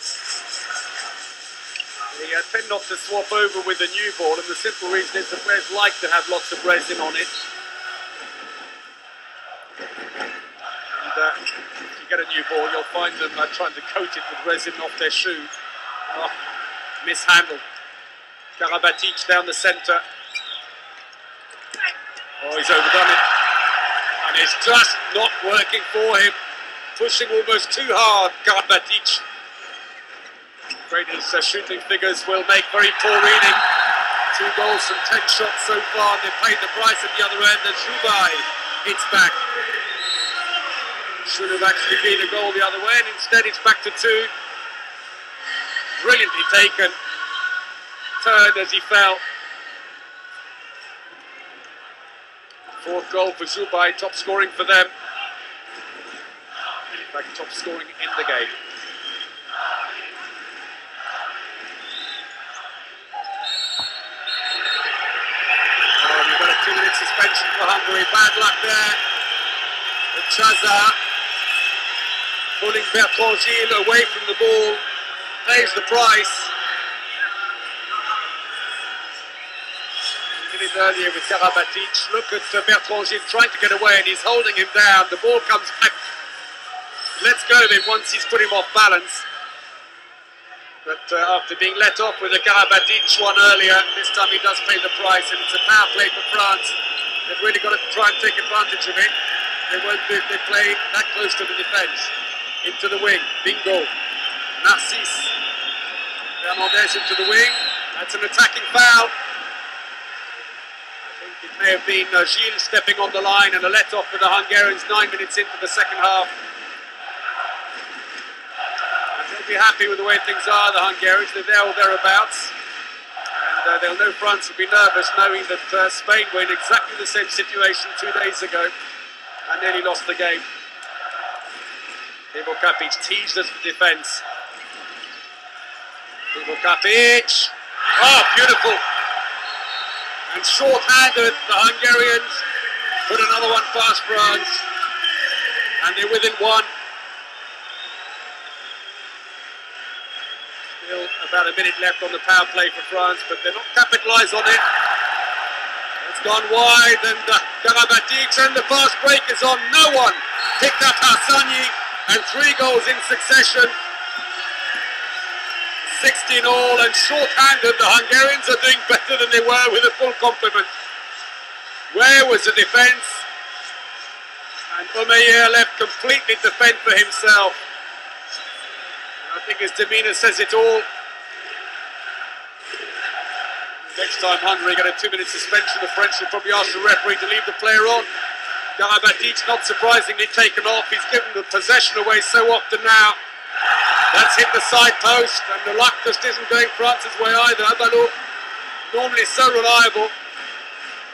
Speaker 1: They tend not to swap over with the new ball, and the simple reason is the players like to have lots of resin on it. And if you get a new ball, you'll find them trying to coat it with resin off their shoe. Oh, mishandled. Karabatic down the centre. Oh, he's overdone it. And it's just not working for him. Pushing almost too hard, Karabatic. Afraid his shooting figures will make very poor reading. 2 goals from 10 shots so far, and they paid the price at the other end, and Zhubay hits back. Should have actually been a goal the other way, and instead it's back to 2. Brilliantly taken. Turned as he fell. 4th goal for Zhubay, top scoring for them. In fact, top scoring in the game. We've got a 2-minute suspension for Hungary. Bad luck there. Chaza pulling Bertrand Gilles away from the ball. Pays the price. We did it earlier with Karabatic. Look at Bertrand Gilles trying to get away, and he's holding him down. The ball comes back. Let's go of him once he's put him off balance. But after being let off with a Karabatic one earlier, this time he does pay the price, and it's a power play for France. They've really got to try and take advantage of it. They won't do if they play that close to the defence. Into the wing, Bingo. Narcisse. Fernandez into the wing. That's an attacking foul. I think it may have been Gilles stepping on the line, and a let-off for the Hungarians 9 minutes into the second half. Be happy with the way things are, the Hungarians. They're there or thereabouts, and they'll know France will be nervous knowing that Spain were in exactly the same situation 2 days ago and nearly lost the game. Krivokapic teased us for defence. Krivokapic, oh, beautiful, and short-handed. The Hungarians put another one past France, and they're within 1. Still about a minute left on the power play for France, but they're not capitalised on it. It's gone wide, and Karabatic, and the fast break is on. No one picked up Hassani, and 3 goals in succession. 16 all, and short-handed. The Hungarians are doing better than they were with a full complement. Where was the defence? And Omeyer left completely to fend for himself. I think his demeanour says it all. Next time Hungary get a 2-minute suspension, the French will probably ask the referee to leave the player on. Karabatic, not surprisingly, taken off. He's given the possession away so often now. That's hit the side post, and the luck just isn't going France's way either. Abalou, normally so reliable,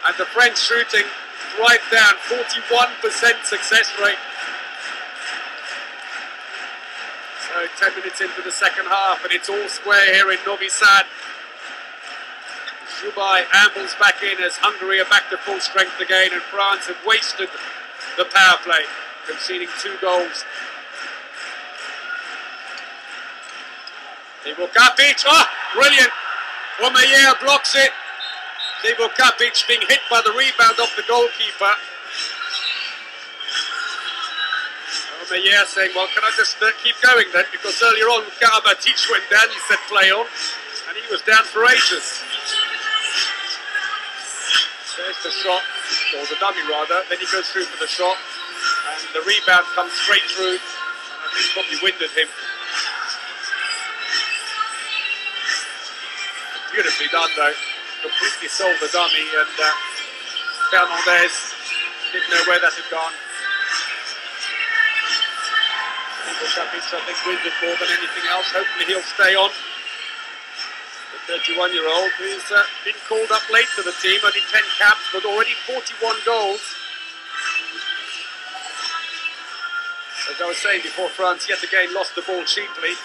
Speaker 1: and the French shooting right down, 41% success rate. So 10 minutes into the second half, and it's all square here in Novi Sad. Zhubay ambles back in as Hungary are back to full strength again, and France have wasted the power play, conceding 2 goals. Krivokapic, oh, brilliant! Omeyer blocks it. Krivokapic being hit by the rebound off the goalkeeper. Omeyer saying, well, can I just keep going then? Because earlier on, Karabatic went down, he said play on, and he was down for ages. There's the shot, or the dummy rather, then he goes through for the shot. And the rebound comes straight through. I think probably winded him. Beautifully done though. Completely sold the dummy, and Fernandez didn't know where that had gone. Ivo-Capic, I think, winded more than anything else. Hopefully he'll stay on. The 31-year-old who's been called up late to the team, only 10 caps, but already 41 goals. As I was saying before, France yet again lost the ball cheaply.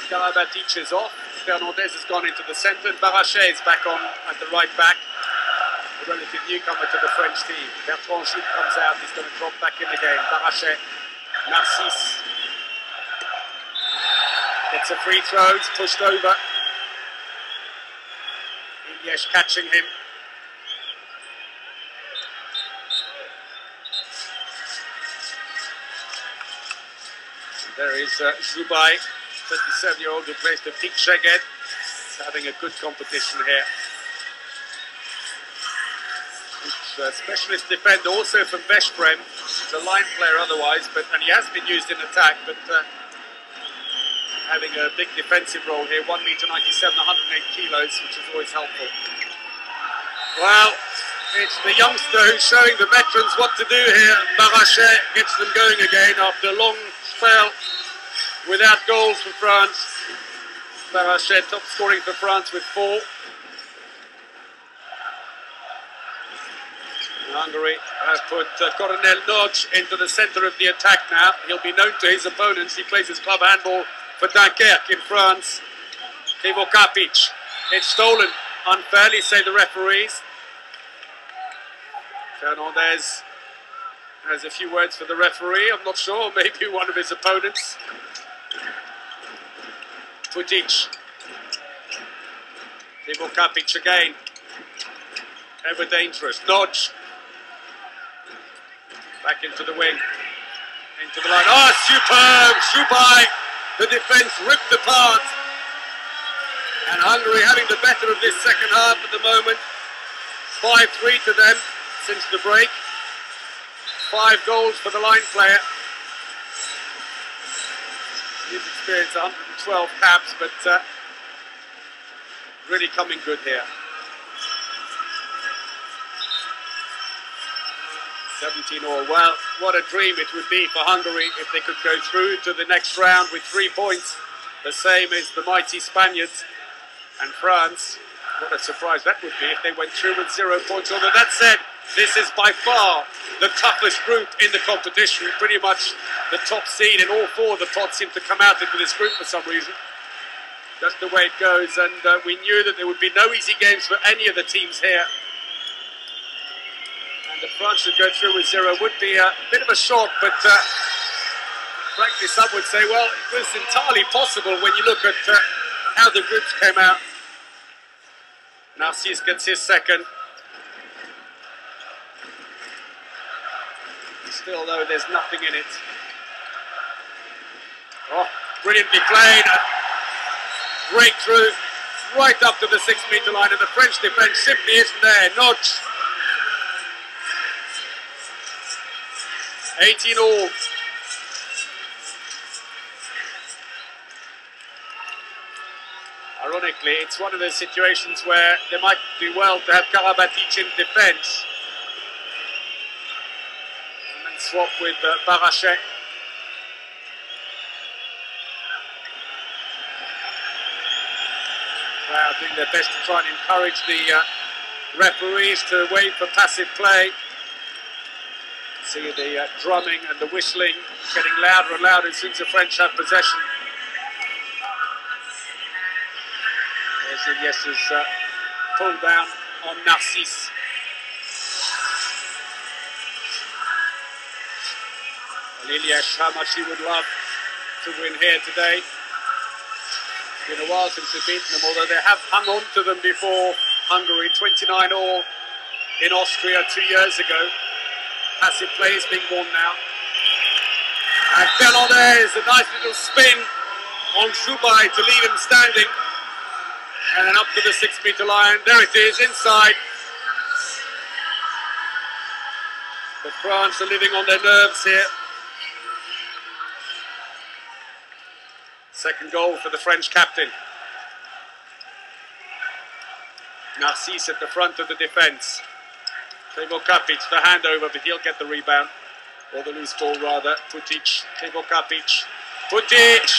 Speaker 1: Karabatic is off. Fernandez has gone into the centre, and Barrachet is back on at the right back. A relative newcomer to the French team. Bertrand Joub comes out, he's going to drop back in again. Barrachet, Narcisse. Gets a free throw, it's pushed over. Iliesh catching him. There is Zoubai, 37-year-old who plays for Tik Szeged. He's having a good competition here. Specialist defender also from Veszprém. He's a line player otherwise, and he has been used in attack, but having a big defensive role here. 1 meter 97, 108 kilos, which is always helpful. Well, it's the youngster who's showing the veterans what to do here. Barrachet gets them going again after a long spell without goals for France. Barrachet top scoring for France with 4. Hungary has put Coronel Notch into the centre of the attack now. He'll be known to his opponents. He plays his club handball for Dunkerque in France. Ivo-Capic. It's stolen unfairly, say the referees. Fernandez has a few words for the referee. I'm not sure, maybe one of his opponents. Putic. Ivo-Capic again. Ever dangerous. Notch. Back into the wing. Into the line. Oh, superb! Zoubai. The defence ripped apart. And Hungary having the better of this second half at the moment. 5-3 to them since the break. 5 goals for the line player. He's experienced 112 caps, but really coming good here. 17 all. Well, what a dream it would be for Hungary if they could go through to the next round with 3 points, the same as the mighty Spaniards. And France, what a surprise that would be if they went through with 0 points. Although that said, this is by far the toughest group in the competition. Pretty much the top seed in all 4 of the pots seem to come out into this group for some reason. That's the way it goes, and we knew that there would be no easy games for any of the teams here. The France would go through with 0 would be a bit of a shock, but frankly some would say, well, it was entirely possible when you look at how the groups came out. Narcisse gets his second. Still though, there's nothing in it. Oh, brilliantly played. Breakthrough right up to the 6-meter line, and the French defence simply isn't there. Notch. 18 all. Ironically, it's one of those situations where they might do well to have Karabatic in defence and then swap with Barrachet. Crowd doing their best to try and encourage the referees to wait for passive play. See the drumming and the whistling getting louder and louder as soon as the French have possession. There's Iliesh's pull down on Narcisse. Well, Iliesh, how much he would love to win here today. It's been a while since they've beaten them, although they have hung on to them before. Hungary, 29 all in Austria 2 years ago. Passive play is being won now. And Fernandez, a nice little spin on Zoubai to leave him standing. And then up to the 6-meter line. There it is, inside. But France are living on their nerves here. Second goal for the French captain. Narcisse at the front of the defence. Trévoh Kapic, the handover, but he'll get the rebound. Or the loose ball, rather. Putic, Trévoh Kapic. Putic!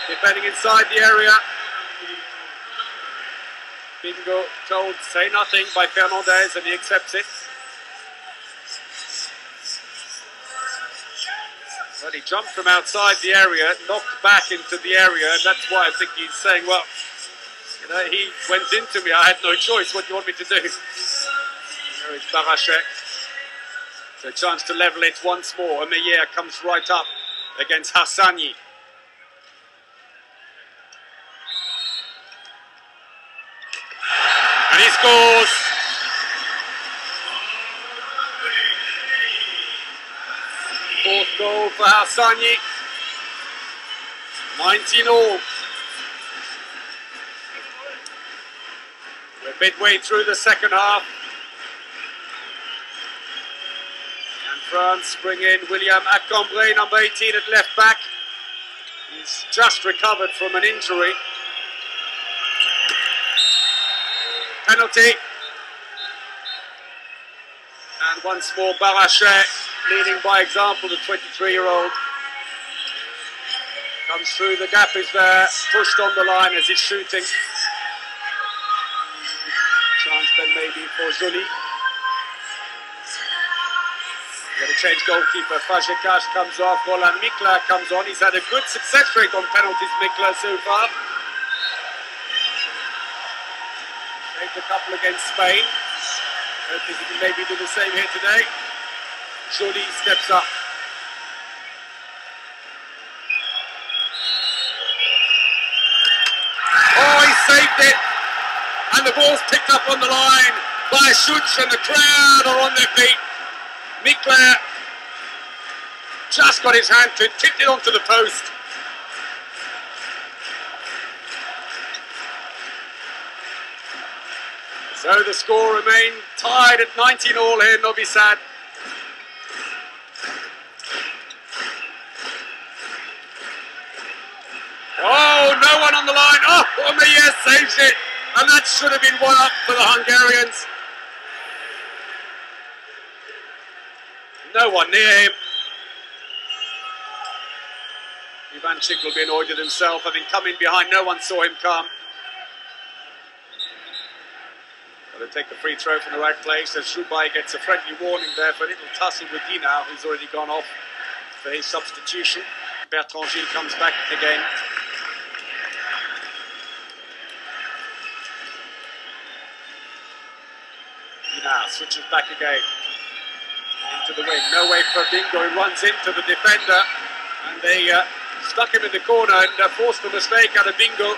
Speaker 1: Defending inside the area. Bingo told, say nothing, by Fernandez, and he accepts it. But he jumped from outside the area, knocked back into the area, and that's why I think he's saying, well, you know, he went into me, I had no choice, what do you want me to do? There is Barachet. So a chance to level it once more. Omeyer comes right up against Hassani. And he scores! Fourth goal for Hassani. 19-all. We're midway through the second half. And France bring in William Acambre, number 18 at left back. He's just recovered from an injury. Penalty. And once more Barachet leading by example, the 23-year-old. Comes through, the gap is there, pushed on the line as he's shooting. Chance then maybe for Joly. Going to change goalkeeper, Fagekas comes off, Roland Mikla comes on. He's had a good success rate on penalties, Mikla, so far. Saved a couple against Spain. I think he can maybe do the same here today. Joly steps up. Oh, he saved it! And the ball's picked up on the line by Schutz, and the crowd are on their feet. Mikla just got his hand to it, tipped it onto the post. So the score remained tied at 19-all here in Novi Sad. Oh, no one on the line. Oh, Omeyer saves it. And that should have been one up for the Hungarians. No one near him. Ivanchik will be annoyed at himself, having come in behind. No one saw him come. Got to take the free throw from the right place as Shubai gets a friendly warning there for a little tussle with Dinao, who's already gone off for his substitution. Bertrand Gilles comes back again. Dinao switches back again into the wing. No way for Bingo. He runs into the defender, and they stuck him in the corner and forced the mistake out of Bingo.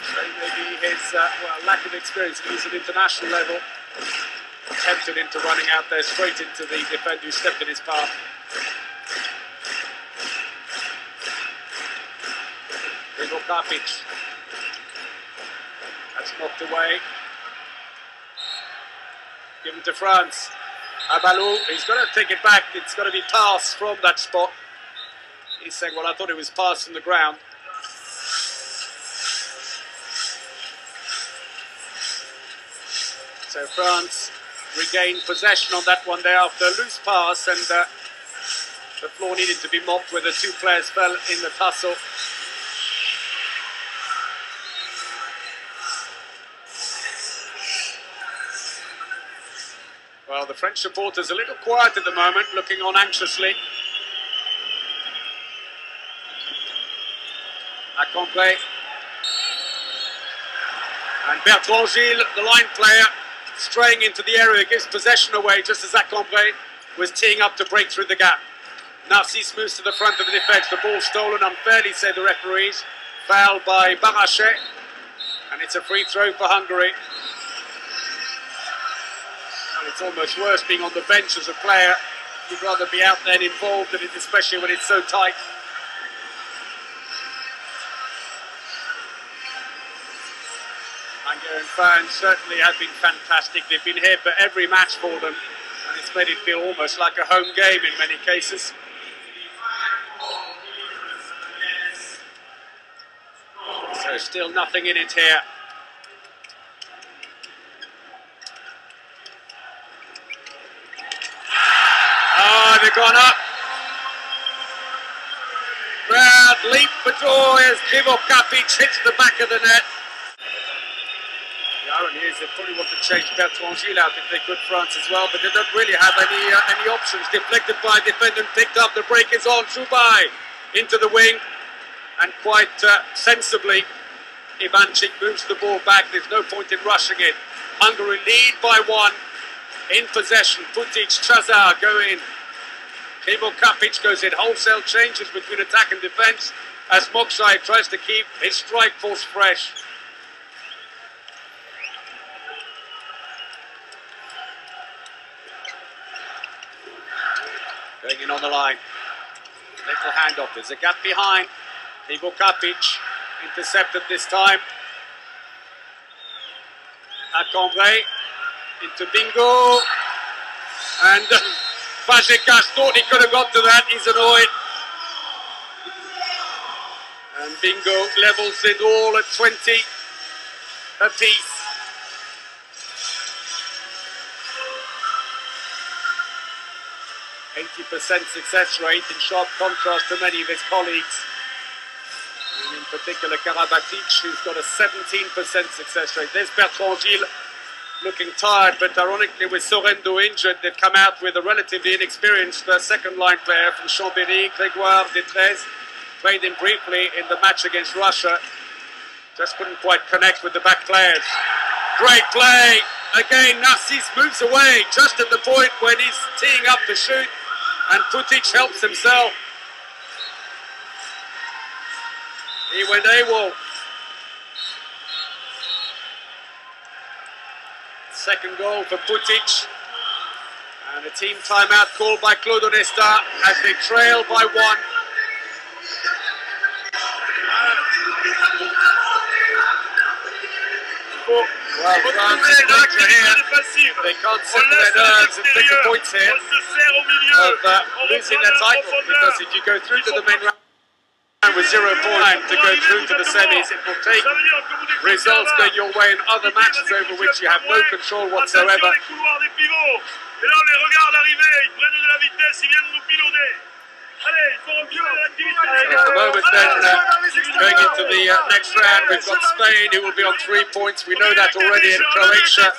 Speaker 1: So maybe his lack of experience, at least at international level, tempted into running out there straight into the defender who stepped in his path. Trévoh Kapic. That's knocked away. Given to France. Abalo, he's got to take it back. It's got to be pass from that spot. He's saying, well, I thought it was pass from the ground. So France regained possession on that one there after a loose pass, and the floor needed to be mopped where the two players fell in the tussle. Well, the French supporters a little quiet at the moment, looking on anxiously. Acambre. And Bertrand Gilles, the line player, straying into the area, gives possession away just as Acambre was teeing up to break through the gap. Narcisse moves to the front of the defence. The ball stolen unfairly, say the referees. Foul by Barachet. And it's a free throw for Hungary. And it's almost worse being on the bench as a player. You'd rather be out there and involved in it, especially when it's so tight. Austrian fans certainly have been fantastic. They've been here for every match for them, and it's made it feel almost like a home game in many cases. So still nothing in it here. Oh, they've gone up. Crowd leap for joy as Krivo Kapic hits the back of the net. The irony is they probably want to change Bertrand Gilles out if they could, France as well, but they don't really have any options. Deflected by defendant, picked up, the break is on. Zubaj into the wing, and quite sensibly Ivanchik moves the ball back. There's no point in rushing it. Hungary lead by 1, in possession. Putic, Chazar go in. Krivo Kapic goes in. Wholesale changes between attack and defence as Moksai tries to keep his strike force fresh. Going in on the line. Little handoff. There's a gap behind. Krivo Kapic intercepted this time. Akambre into Bingo. And Fazekas thought he could have got to that. He's annoyed. And Bingo levels it all at 20 apiece. %, 80% success rate, in sharp contrast to many of his colleagues. And in particular Karabatic, who's got a 17% success rate. There's Bertrand Gilles looking tired, but ironically with Sorrento injured, they've come out with a relatively inexperienced second-line player from Chambéry, Grégoire Detrez. Played him briefly in the match against Russia. Just couldn't quite connect with the back players. Great play. Again, Narcisse moves away just at the point when he's teeing up to shoot, and Putic helps himself. He went AWOL. Second goal for Putic. And a team timeout called by Claude Onesta as they trail by 1. Well, France is danger here. They can't settle their nerves and take the points here of losing their title, because if you go through to the main round with 0 points to go through to the semis, it will take results going your way in other matches over which you have no control whatsoever. At the moment then, going into the next round, we've got Spain, who will be on 3 points. We know that already, in Croatia,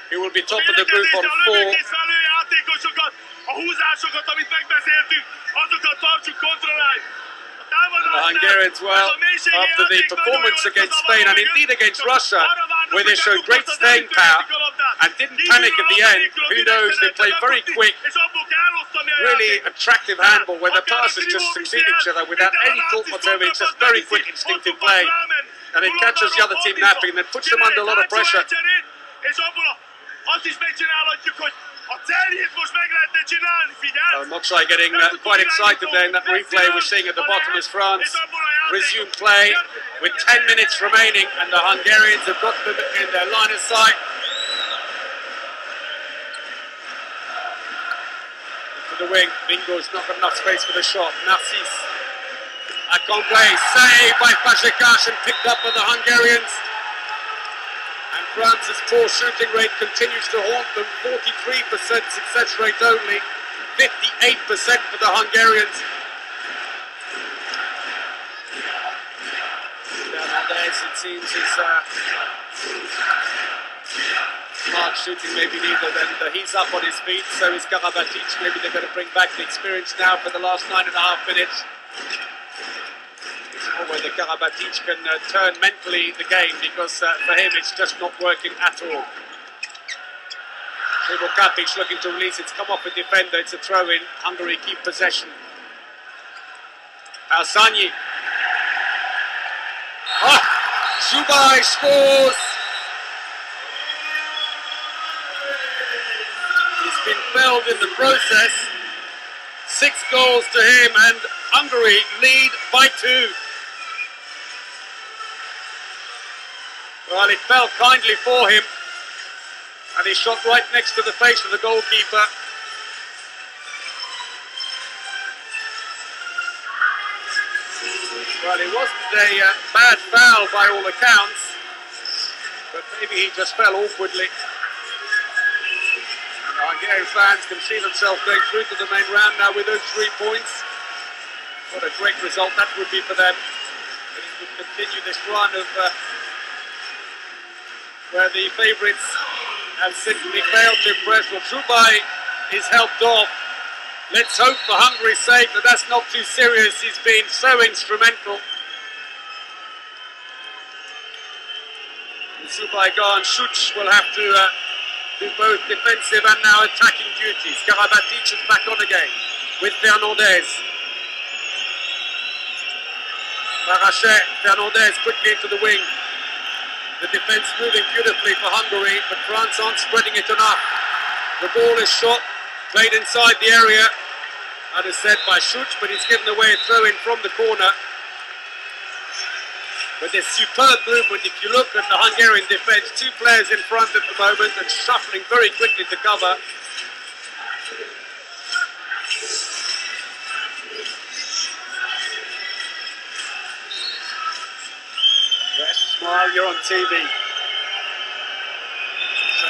Speaker 1: who will be top of the group on 4. And the Hungarians, well, after the performance against Spain and indeed against Russia, where they showed great staying power and didn't panic at the end, who knows, they played very quick, really attractive handball where the passes just succeed each other without any thought whatsoever. It's just very quick, instinctive play, and it catches the other team napping and then puts them under a lot of pressure. Moksai getting quite excited there in that replay we're seeing at the bottom as France resume play with 10 minutes remaining, and the Hungarians have got them in their line of sight. Into the wing, Bingo's not got enough space for the shot. Narcisse, Akambre, saved by Fazekas and picked up by the Hungarians. And France's poor shooting rate continues to haunt them. 43% success rate only, 58% for the Hernandez, it seems, is smart shooting maybe neither, then he's up on his feet, so is Karabatic. Maybe they're going to bring back the experience now for the last 9.5 minutes. Whether Karabatic can turn mentally the game, because for him it's just not working at all. Krivo Kapic looking to release, it's come off a defender, it's a throw-in. Hungary keep possession. Alsani. Zubaj scores! He's been felled in the process. 6 goals to him, and Hungary lead by 2. Well, it fell kindly for him, and he shot right next to the face of the goalkeeper. Well, it wasn't a bad foul by all accounts, but maybe he just fell awkwardly. And the Hungarian fans can see themselves going through to the main round now with those 3 points. What a great result that would be for them. And it would continue this run of where the favourites have simply failed to impress. Well, Zubaj is helped off. Let's hope for Hungary's sake that that's not too serious. He's been so instrumental. Zubaj and Such will have to do both defensive and now attacking duties. Karabatic is back on again with Fernandez. Barachet, Fernandez quickly into the wing. The defence moving beautifully for Hungary, but France aren't spreading it enough. The ball is shot, played inside the area, as said by Such, but he's given away a throw-in from the corner. But this superb movement, if you look at the Hungarian defence, 2 players in front at the moment and shuffling very quickly to cover. Yes, smile, you're on TV. So,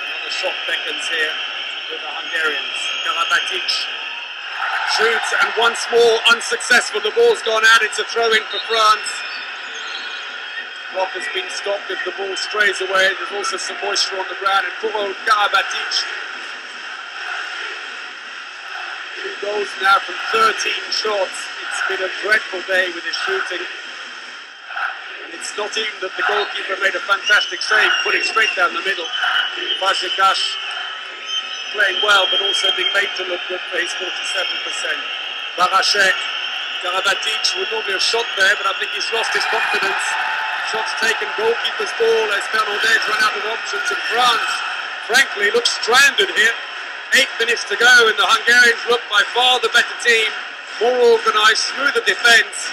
Speaker 1: another shot beckons here with the Hungarians. Karabatic shoots and once more unsuccessful. The ball's gone out. It's a throw-in for France. Clock has been stopped if the ball strays away. There's also some moisture on the ground. And poor old Karabatic. 2 goals now from 13 shots. It's been a dreadful day with his shooting. And it's not even that the goalkeeper made a fantastic save, putting straight down the middle. Fazekas playing well, but also being made to look good for his 47%. Barachet, Karabatic would normally have shot there, but I think he's lost his confidence. Shots taken, goalkeeper's ball as Fernandez ran out of options, and France, frankly, looks stranded here. 8 minutes to go, and the Hungarians look by far the better team, more organised, smoother defence.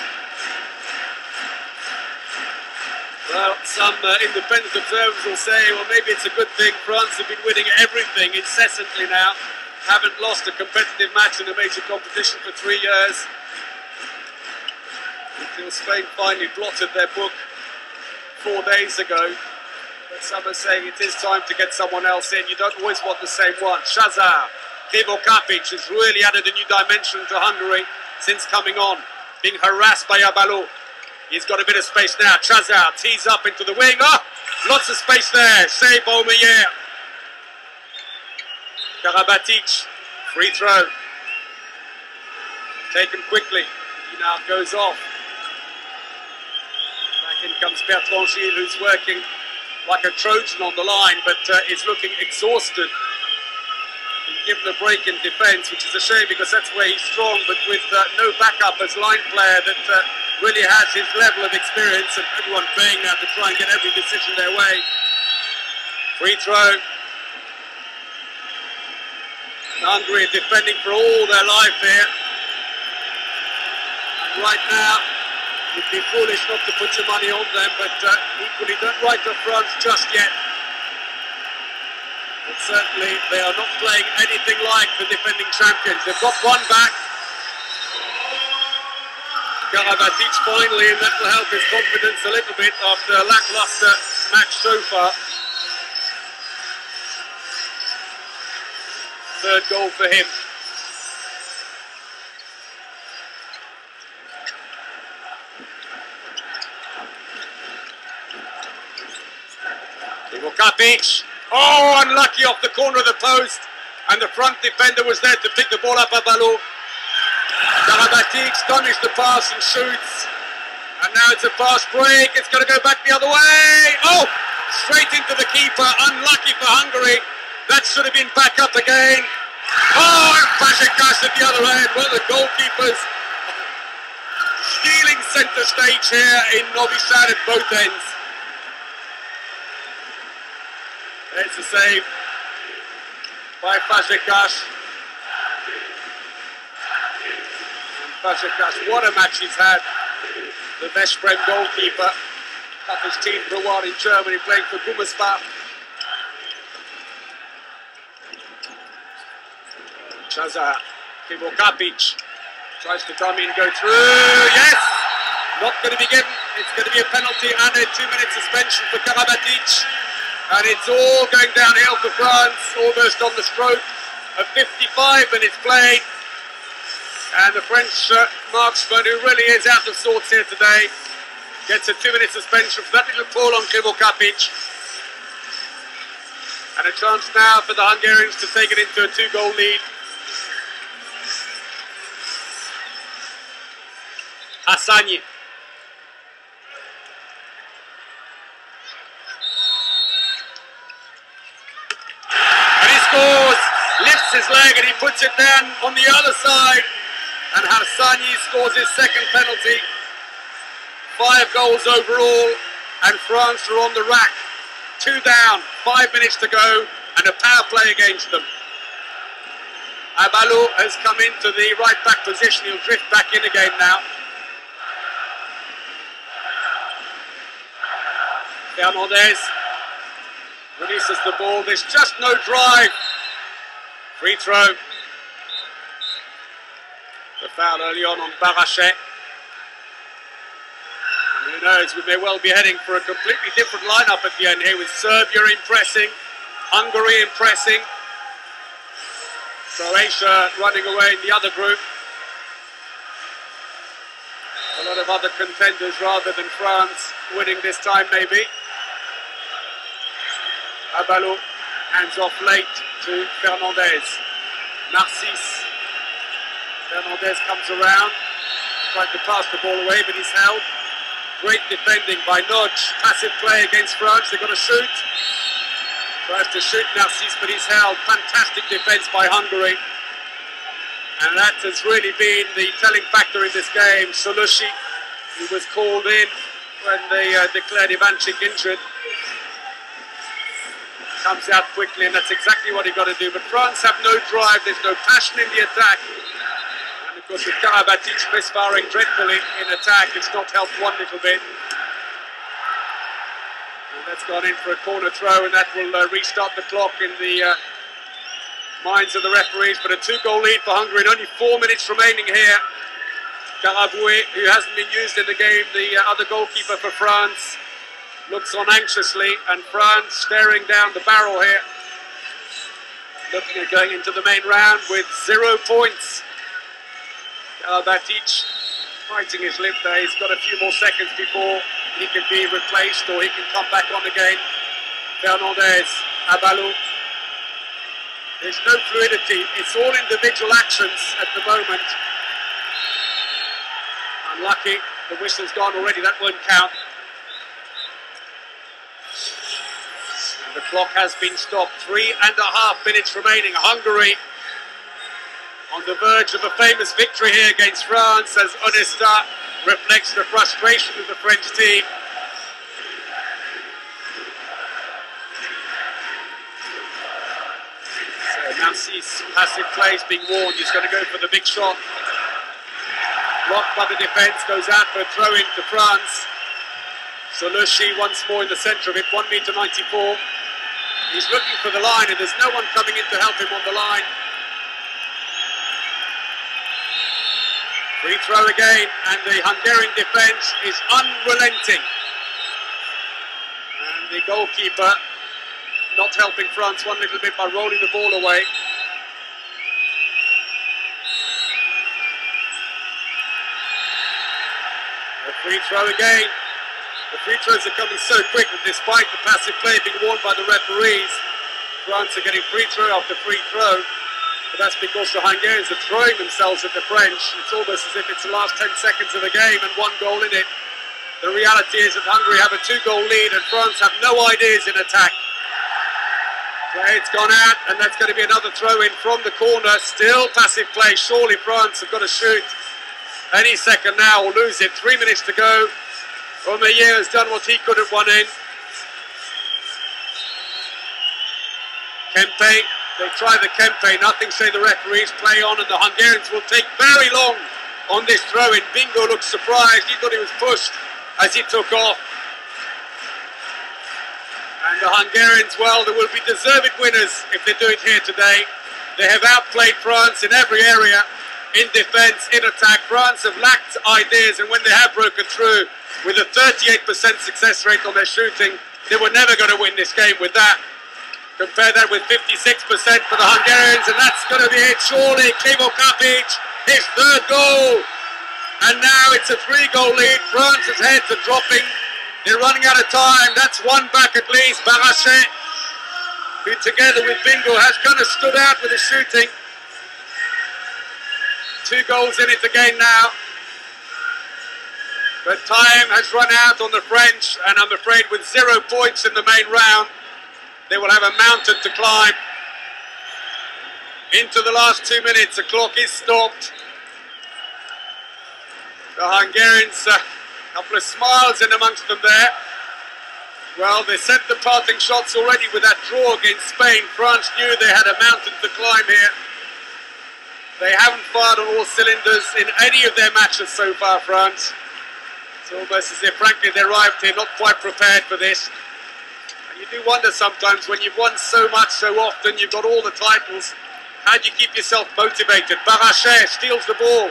Speaker 1: Well, some independent observers will say, well, maybe it's a good thing France have been winning everything incessantly now. Haven't lost a competitive match in a major competition for 3 years. Until Spain finally blotted their book 4 days ago. But some are saying it is time to get someone else in. You don't always want the same one. Shazar, Krivokapic has really added a new dimension to Hungary since coming on, being harassed by Abalo. He's got a bit of space now. Chazar tees up into the wing. Oh, lots of space there. Save Beaumeyer. Karabatic, free throw. Taken quickly. He now goes off. Back in comes Bertrand Gilles, who's working like a Trojan on the line, but is looking exhausted. Been given a break in defence, which is a shame because that's where he's strong, but with no backup as line player that really has his level of experience, and everyone playing now to try and get every decision their way. Free throw. Hungary defending for all their life here. And right now, it'd be foolish not to put your money on them, but equally don't write off France just yet. But certainly they are not playing anything like the defending champions. They've got one back. Karabatic finally, and that will help his confidence a little bit after a lackluster match so far. Third goal for him. Krivokapic. Oh, unlucky off the corner of the post. And the front defender was there to pick the ball up Abalo. Karabatic stunnish the pass and shoots. And now it's a fast break. It's going to go back the other way. Oh, straight into the keeper. Unlucky for Hungary. That should have been back up again. Oh, and Fazekas at the other end. Well, the goalkeepers stealing centre stage here in Novi Sad at both ends. There's a save by Fazekas. Fazekas, what a match he's had. The Veszprém goalkeeper. Toughest team for a while in Germany, playing for Gummersbach. Chaza, Krivokapic tries to come in, go through. Yes! Not going to be given. It's going to be a penalty and a 2-minute suspension for Karabatic. And it's all going downhill for France, almost on the stroke of 55 minutes played. And the French marksman, who really is out of sorts here today, gets a 2-minute suspension for that little pull on Krivokapic. And a chance now for the Hungarians to take it into a 2-goal lead. Hassani. And he scores, lifts his leg and he puts it down on the other side. And Hassani scores his second penalty. 5 goals overall, and France are on the rack. 2 down, 5 minutes to go, and a power play against them. Abalo has come into the right back position. He'll drift back in again now. Fernandez releases the ball. There's just no drive. Free throw. The foul early on Barachet. And who knows, we may well be heading for a completely different lineup at the end here, with Serbia impressing, Hungary impressing, Croatia running away in the other group. A lot of other contenders rather than France winning this time maybe. Abalo hands off late to Fernandez. Narcisse. Fernandez comes around, trying to pass the ball away, but he's held. Great defending by Nodge. Passive play against France. They've got to shoot. Tries to shoot Narcisse, but he's held. Fantastic defense by Hungary. And that has really been the telling factor in this game. Solushi, who was called in when they declared Ivanchik injured, comes out quickly, and that's exactly what he got to do. But France have no drive, there's no passion in the attack. And of course, with Karabatic misfiring dreadfully in attack, it's not helped one little bit. And that's gone in for a corner throw, and that will restart the clock in the minds of the referees. But a 2-goal lead for Hungary, and only 4 minutes remaining here. Karaboué, who hasn't been used in the game, the other goalkeeper for France, looks on anxiously, and France staring down the barrel here, looking at going into the main round with 0 points. Karabatic fighting his lip there. He's got a few more seconds before he can be replaced, or he can come back on again. Fernandez, Abalo. There's no fluidity. It's all individual actions at the moment. Unlucky. The whistle's gone already. That won't count. The clock has been stopped. 3.5 minutes remaining. Hungary on the verge of a famous victory here against France, as Onesta reflects the frustration of the French team. So Narcisse, passive play is being warned. He's going to go for the big shot. Blocked by the defence, goes out for a throw-in to France. Solushi once more in the centre of it, 1m94. He's looking for the line, and there's no one coming in to help him on the line. Free throw again, and the Hungarian defence is unrelenting. And the goalkeeper not helping France one little bit by rolling the ball away. A free throw again. The free throws are coming so quick that despite the passive play being warned by the referees, France are getting free throw after free throw. But that's because the Hungarians are throwing themselves at the French. It's almost as if it's the last 10 seconds of the game and 1 goal in it. The reality is that Hungary have a 2-goal lead and France have no ideas in attack. Play, it's gone out, and that's going to be another throw-in from the corner. Still passive play. Surely France have got to shoot any second now or lose it. 3 minutes to go. Omeyer has done what he could at one end. Kempe, they try the Kempe, nothing say the referees, play on, and the Hungarians will take very long on this throw-in. Bingo looks surprised, he thought he was pushed as he took off. the Hungarians, well, they will be deserved winners if they do it here today. They have outplayed France in every area, in defence, in attack. France have lacked ideas, and when they have broken through with a 38% success rate on their shooting, they were never going to win this game with that. Compare that with 56% for the Hungarians, and that's going to be it, surely. Krivokapic, his third goal. And now it's a 3-goal lead. France's heads are dropping. They're running out of time. That's one back at least. Barrachet, who together with Bingo has kind of stood out with his shooting. 2 goals in it again now. But time has run out on the French, and I'm afraid with 0 points in the main round, they will have a mountain to climb. Into the last 2 minutes, the clock is stopped. The Hungarians, a couple of smiles in amongst them there. Well, they sent the parting shots already with that draw against Spain. France knew they had a mountain to climb here. They haven't fired on all cylinders in any of their matches so far, France. It's almost as if, frankly, they arrived here not quite prepared for this. And you do wonder sometimes, when you've won so much so often, you've got all the titles, how do you keep yourself motivated? Barrachet steals the ball.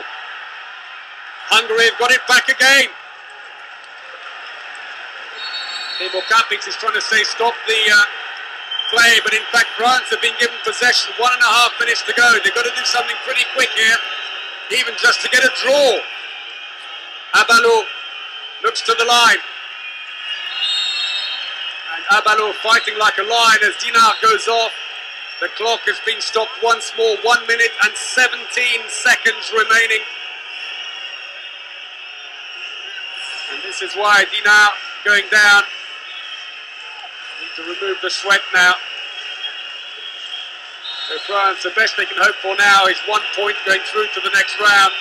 Speaker 1: Hungary have got it back again. Krivokapic is trying to say stop the play, but in fact France have been given possession. 1.5 minutes to go. They've got to do something pretty quick here, even just to get a draw. Abalo looks to the line. And Abalo fighting like a lion as Dinar goes off. The clock has been stopped once more. 1 minute and 17 seconds remaining. And this is why Dinar going down. Need to remove the sweat now. So France, the best they can hope for now is 1 point going through to the next round.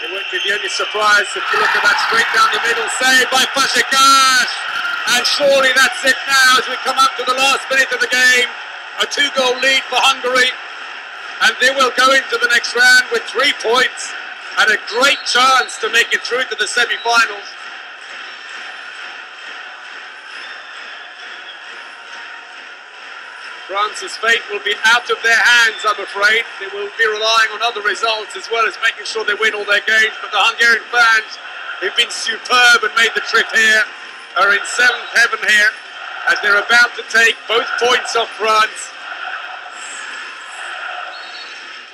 Speaker 1: It won't be the only surprise if you look at that straight down the middle, saved by Fazekas. And surely that's it now as we come up to the last minute of the game. A 2-goal lead for Hungary. And they will go into the next round with 3 points. And a great chance to make it through to the semi-finals. France's fate will be out of their hands, I'm afraid. They will be relying on other results as well as making sure they win all their games. But the Hungarian fans, who've been superb and made the trip here, are in 7th heaven here as they're about to take both points off France.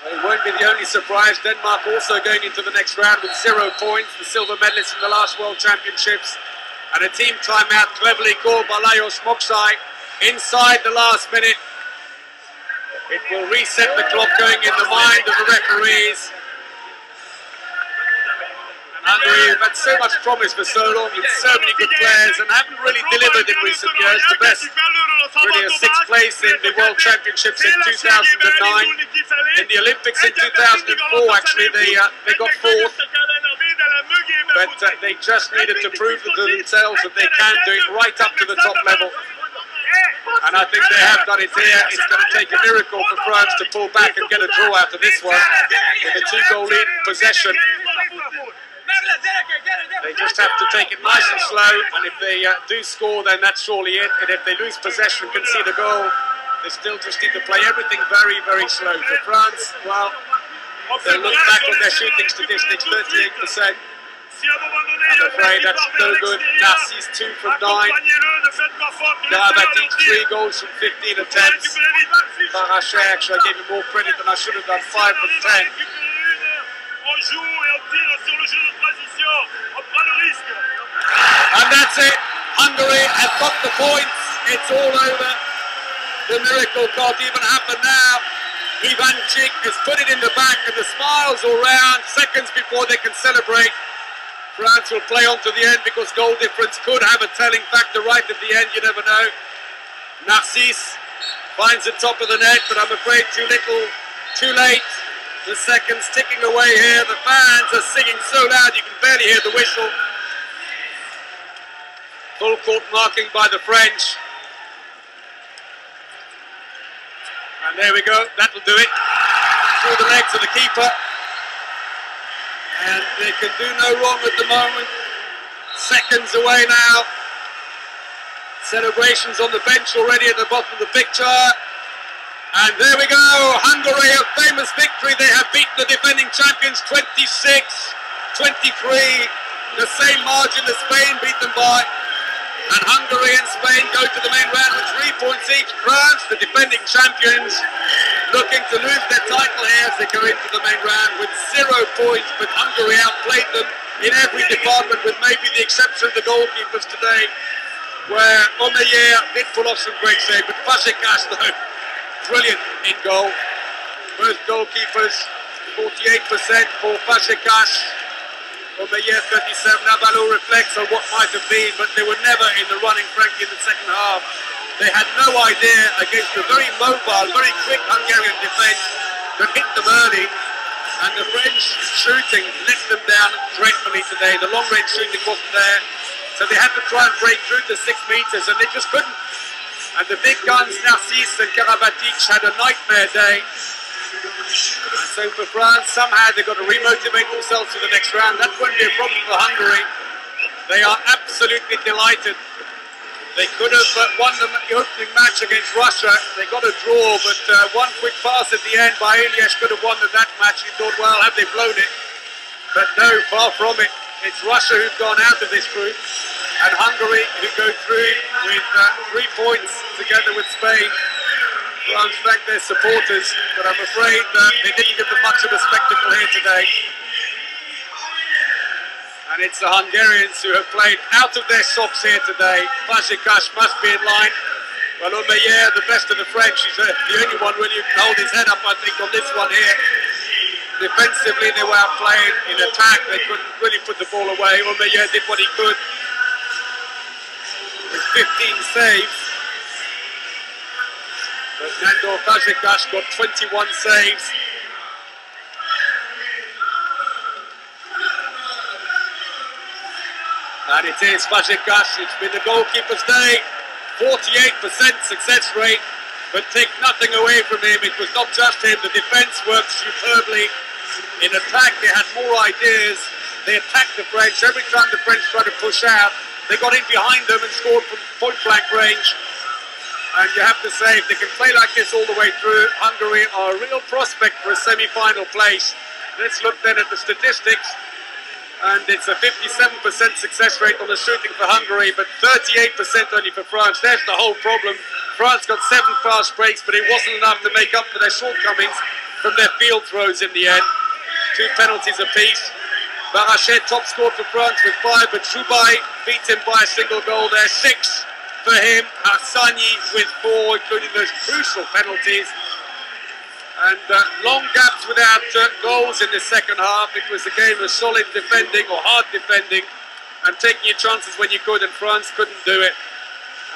Speaker 1: It won't be the only surprise. Denmark also going into the next round with 0 points. The silver medalists from the last World Championships. And a team timeout cleverly called by Lajos Moksai inside the last minute. It will reset the clock going in the mind of the referees. Hungary have had so much promise for so long with so many good players and haven't really delivered in recent years. The best, really a 6th place in the World Championships in 2009. In the Olympics in 2004, actually, they got 4th. But they just needed to prove to themselves that they can do it right up to the top level. And I think they have done it here. It's going to take a miracle for France to pull back and get a draw out of this one. With a 2-goal lead in possession. They just have to take it nice and slow, and if they do score, then that's surely it. And if they lose possession and concede a goal, they still just need to play everything very, very slow. For France, well, they'll look back on their shooting statistics, 38%. I'm afraid that's no good. Narcisse 2 from 9. Karabatic 3 goals from 15 attempts. Barrachet, actually, I gave him more credit than I should have done, 5 from 10. And that's it. Hungary have got the points. It's all over. The miracle can't even happen now. Ivanchik has put it in the back and the smiles all round. Seconds before they can celebrate. France will play on to the end because goal difference could have a telling factor right at the end. You never know. Narcisse finds the top of the net, but I'm afraid too little, too late. The seconds ticking away here. The fans are singing so loud you can barely hear the whistle. Full court marking by the French. And there we go. That'll do it. Through the legs of the keeper. And they can do no wrong at the moment. Seconds away now. Celebrations on the bench already at the bottom of the picture. And there we go, Hungary, a famous victory. They have beaten the defending champions 26-23, the same margin as Spain beat them by. And Hungary and Spain go to the main round with 3 points each. France, the defending champions, looking to lose their title here as they go into the main round with 0 points, but Hungary outplayed them in every department, with maybe the exception of the goalkeepers today, where Omeyer did pull off some great saves, but Fazekas, though, brilliant in goal. Both goalkeepers, 48% for Fazekas. Omeyer 37. Navalou reflects on what might have been, but they were never in the running, frankly, in the second half. They had no idea against a very mobile, very quick Hungarian defence that hit them early. And the French shooting let them down dreadfully today. The long-range shooting wasn't there. So they had to try and break through to 6 meters, and they just couldn't. And the big guns, Narcisse and Karabatic, had a nightmare day. And so for France, somehow they've got to remotivate themselves for the next round. That won't be a problem for Hungary. They are absolutely delighted. They could have won the opening match against Russia. They got a draw, but one quick pass at the end by Elias could have won that match. You thought, well, have they blown it? But no, far from it. It's Russia who've gone out of this group, and Hungary who go through with 3 points together with Spain. France thank their supporters, but I'm afraid they didn't give them much of a spectacle here today. And it's the Hungarians who have played out of their socks here today. Fazekas must be in line. Well, Omeyer, the best of the French, he's the only one really who can hold his head up, I think, on this one here. Defensively, they were outplayed. In attack, they couldn't really put the ball away. Omeyer did what he could with 15 saves. But Nandor Fazekas got 21 saves. And it is Fazekas. It's been the goalkeeper's day. 48% success rate. But take nothing away from him. It was not just him. The defence worked superbly. In attack, they had more ideas. They attacked the French. Every time the French tried to push out, they got in behind them and scored from point-blank range. And you have to say, if they can play like this all the way through, Hungary are a real prospect for a semi-final place. Let's look then at the statistics. And it's a 57% success rate on the shooting for Hungary, but 38% only for France. There's the whole problem. France got 7 fast breaks, but it wasn't enough to make up for their shortcomings from their field throws in the end. 2 penalties apiece. Barachet top scored for France with 5, but Choubai beat him by a single goal there. 6 for him. Hassani with 4, including those crucial penalties. And long gaps without goals in the second half. It was a game of solid defending or hard defending and taking your chances when you could, and France couldn't do it.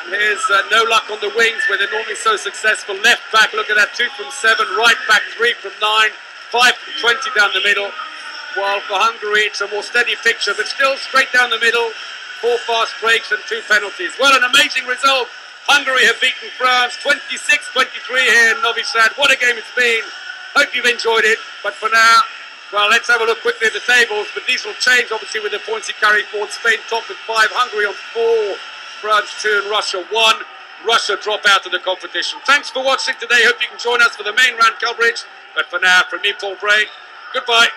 Speaker 1: And here's no luck on the wings where they're normally so successful. Left back, look at that, 2 from 7. Right back, 3 from 9. 5 from 20 down the middle. While for Hungary, it's a more steady picture, but still straight down the middle. 4 fast breaks and 2 penalties. Well, an amazing result. Hungary have beaten France 26-23 here in Novi Sad. What a game it's been. Hope you've enjoyed it. But for now, well, let's have a look quickly at the tables. But these will change, obviously, with the points he carried forward. Spain top with 5, Hungary on 4, France 2, and Russia 1. Russia drop out of the competition. Thanks for watching today. Hope you can join us for the main round coverage. But for now, from me, Paul Bray, goodbye.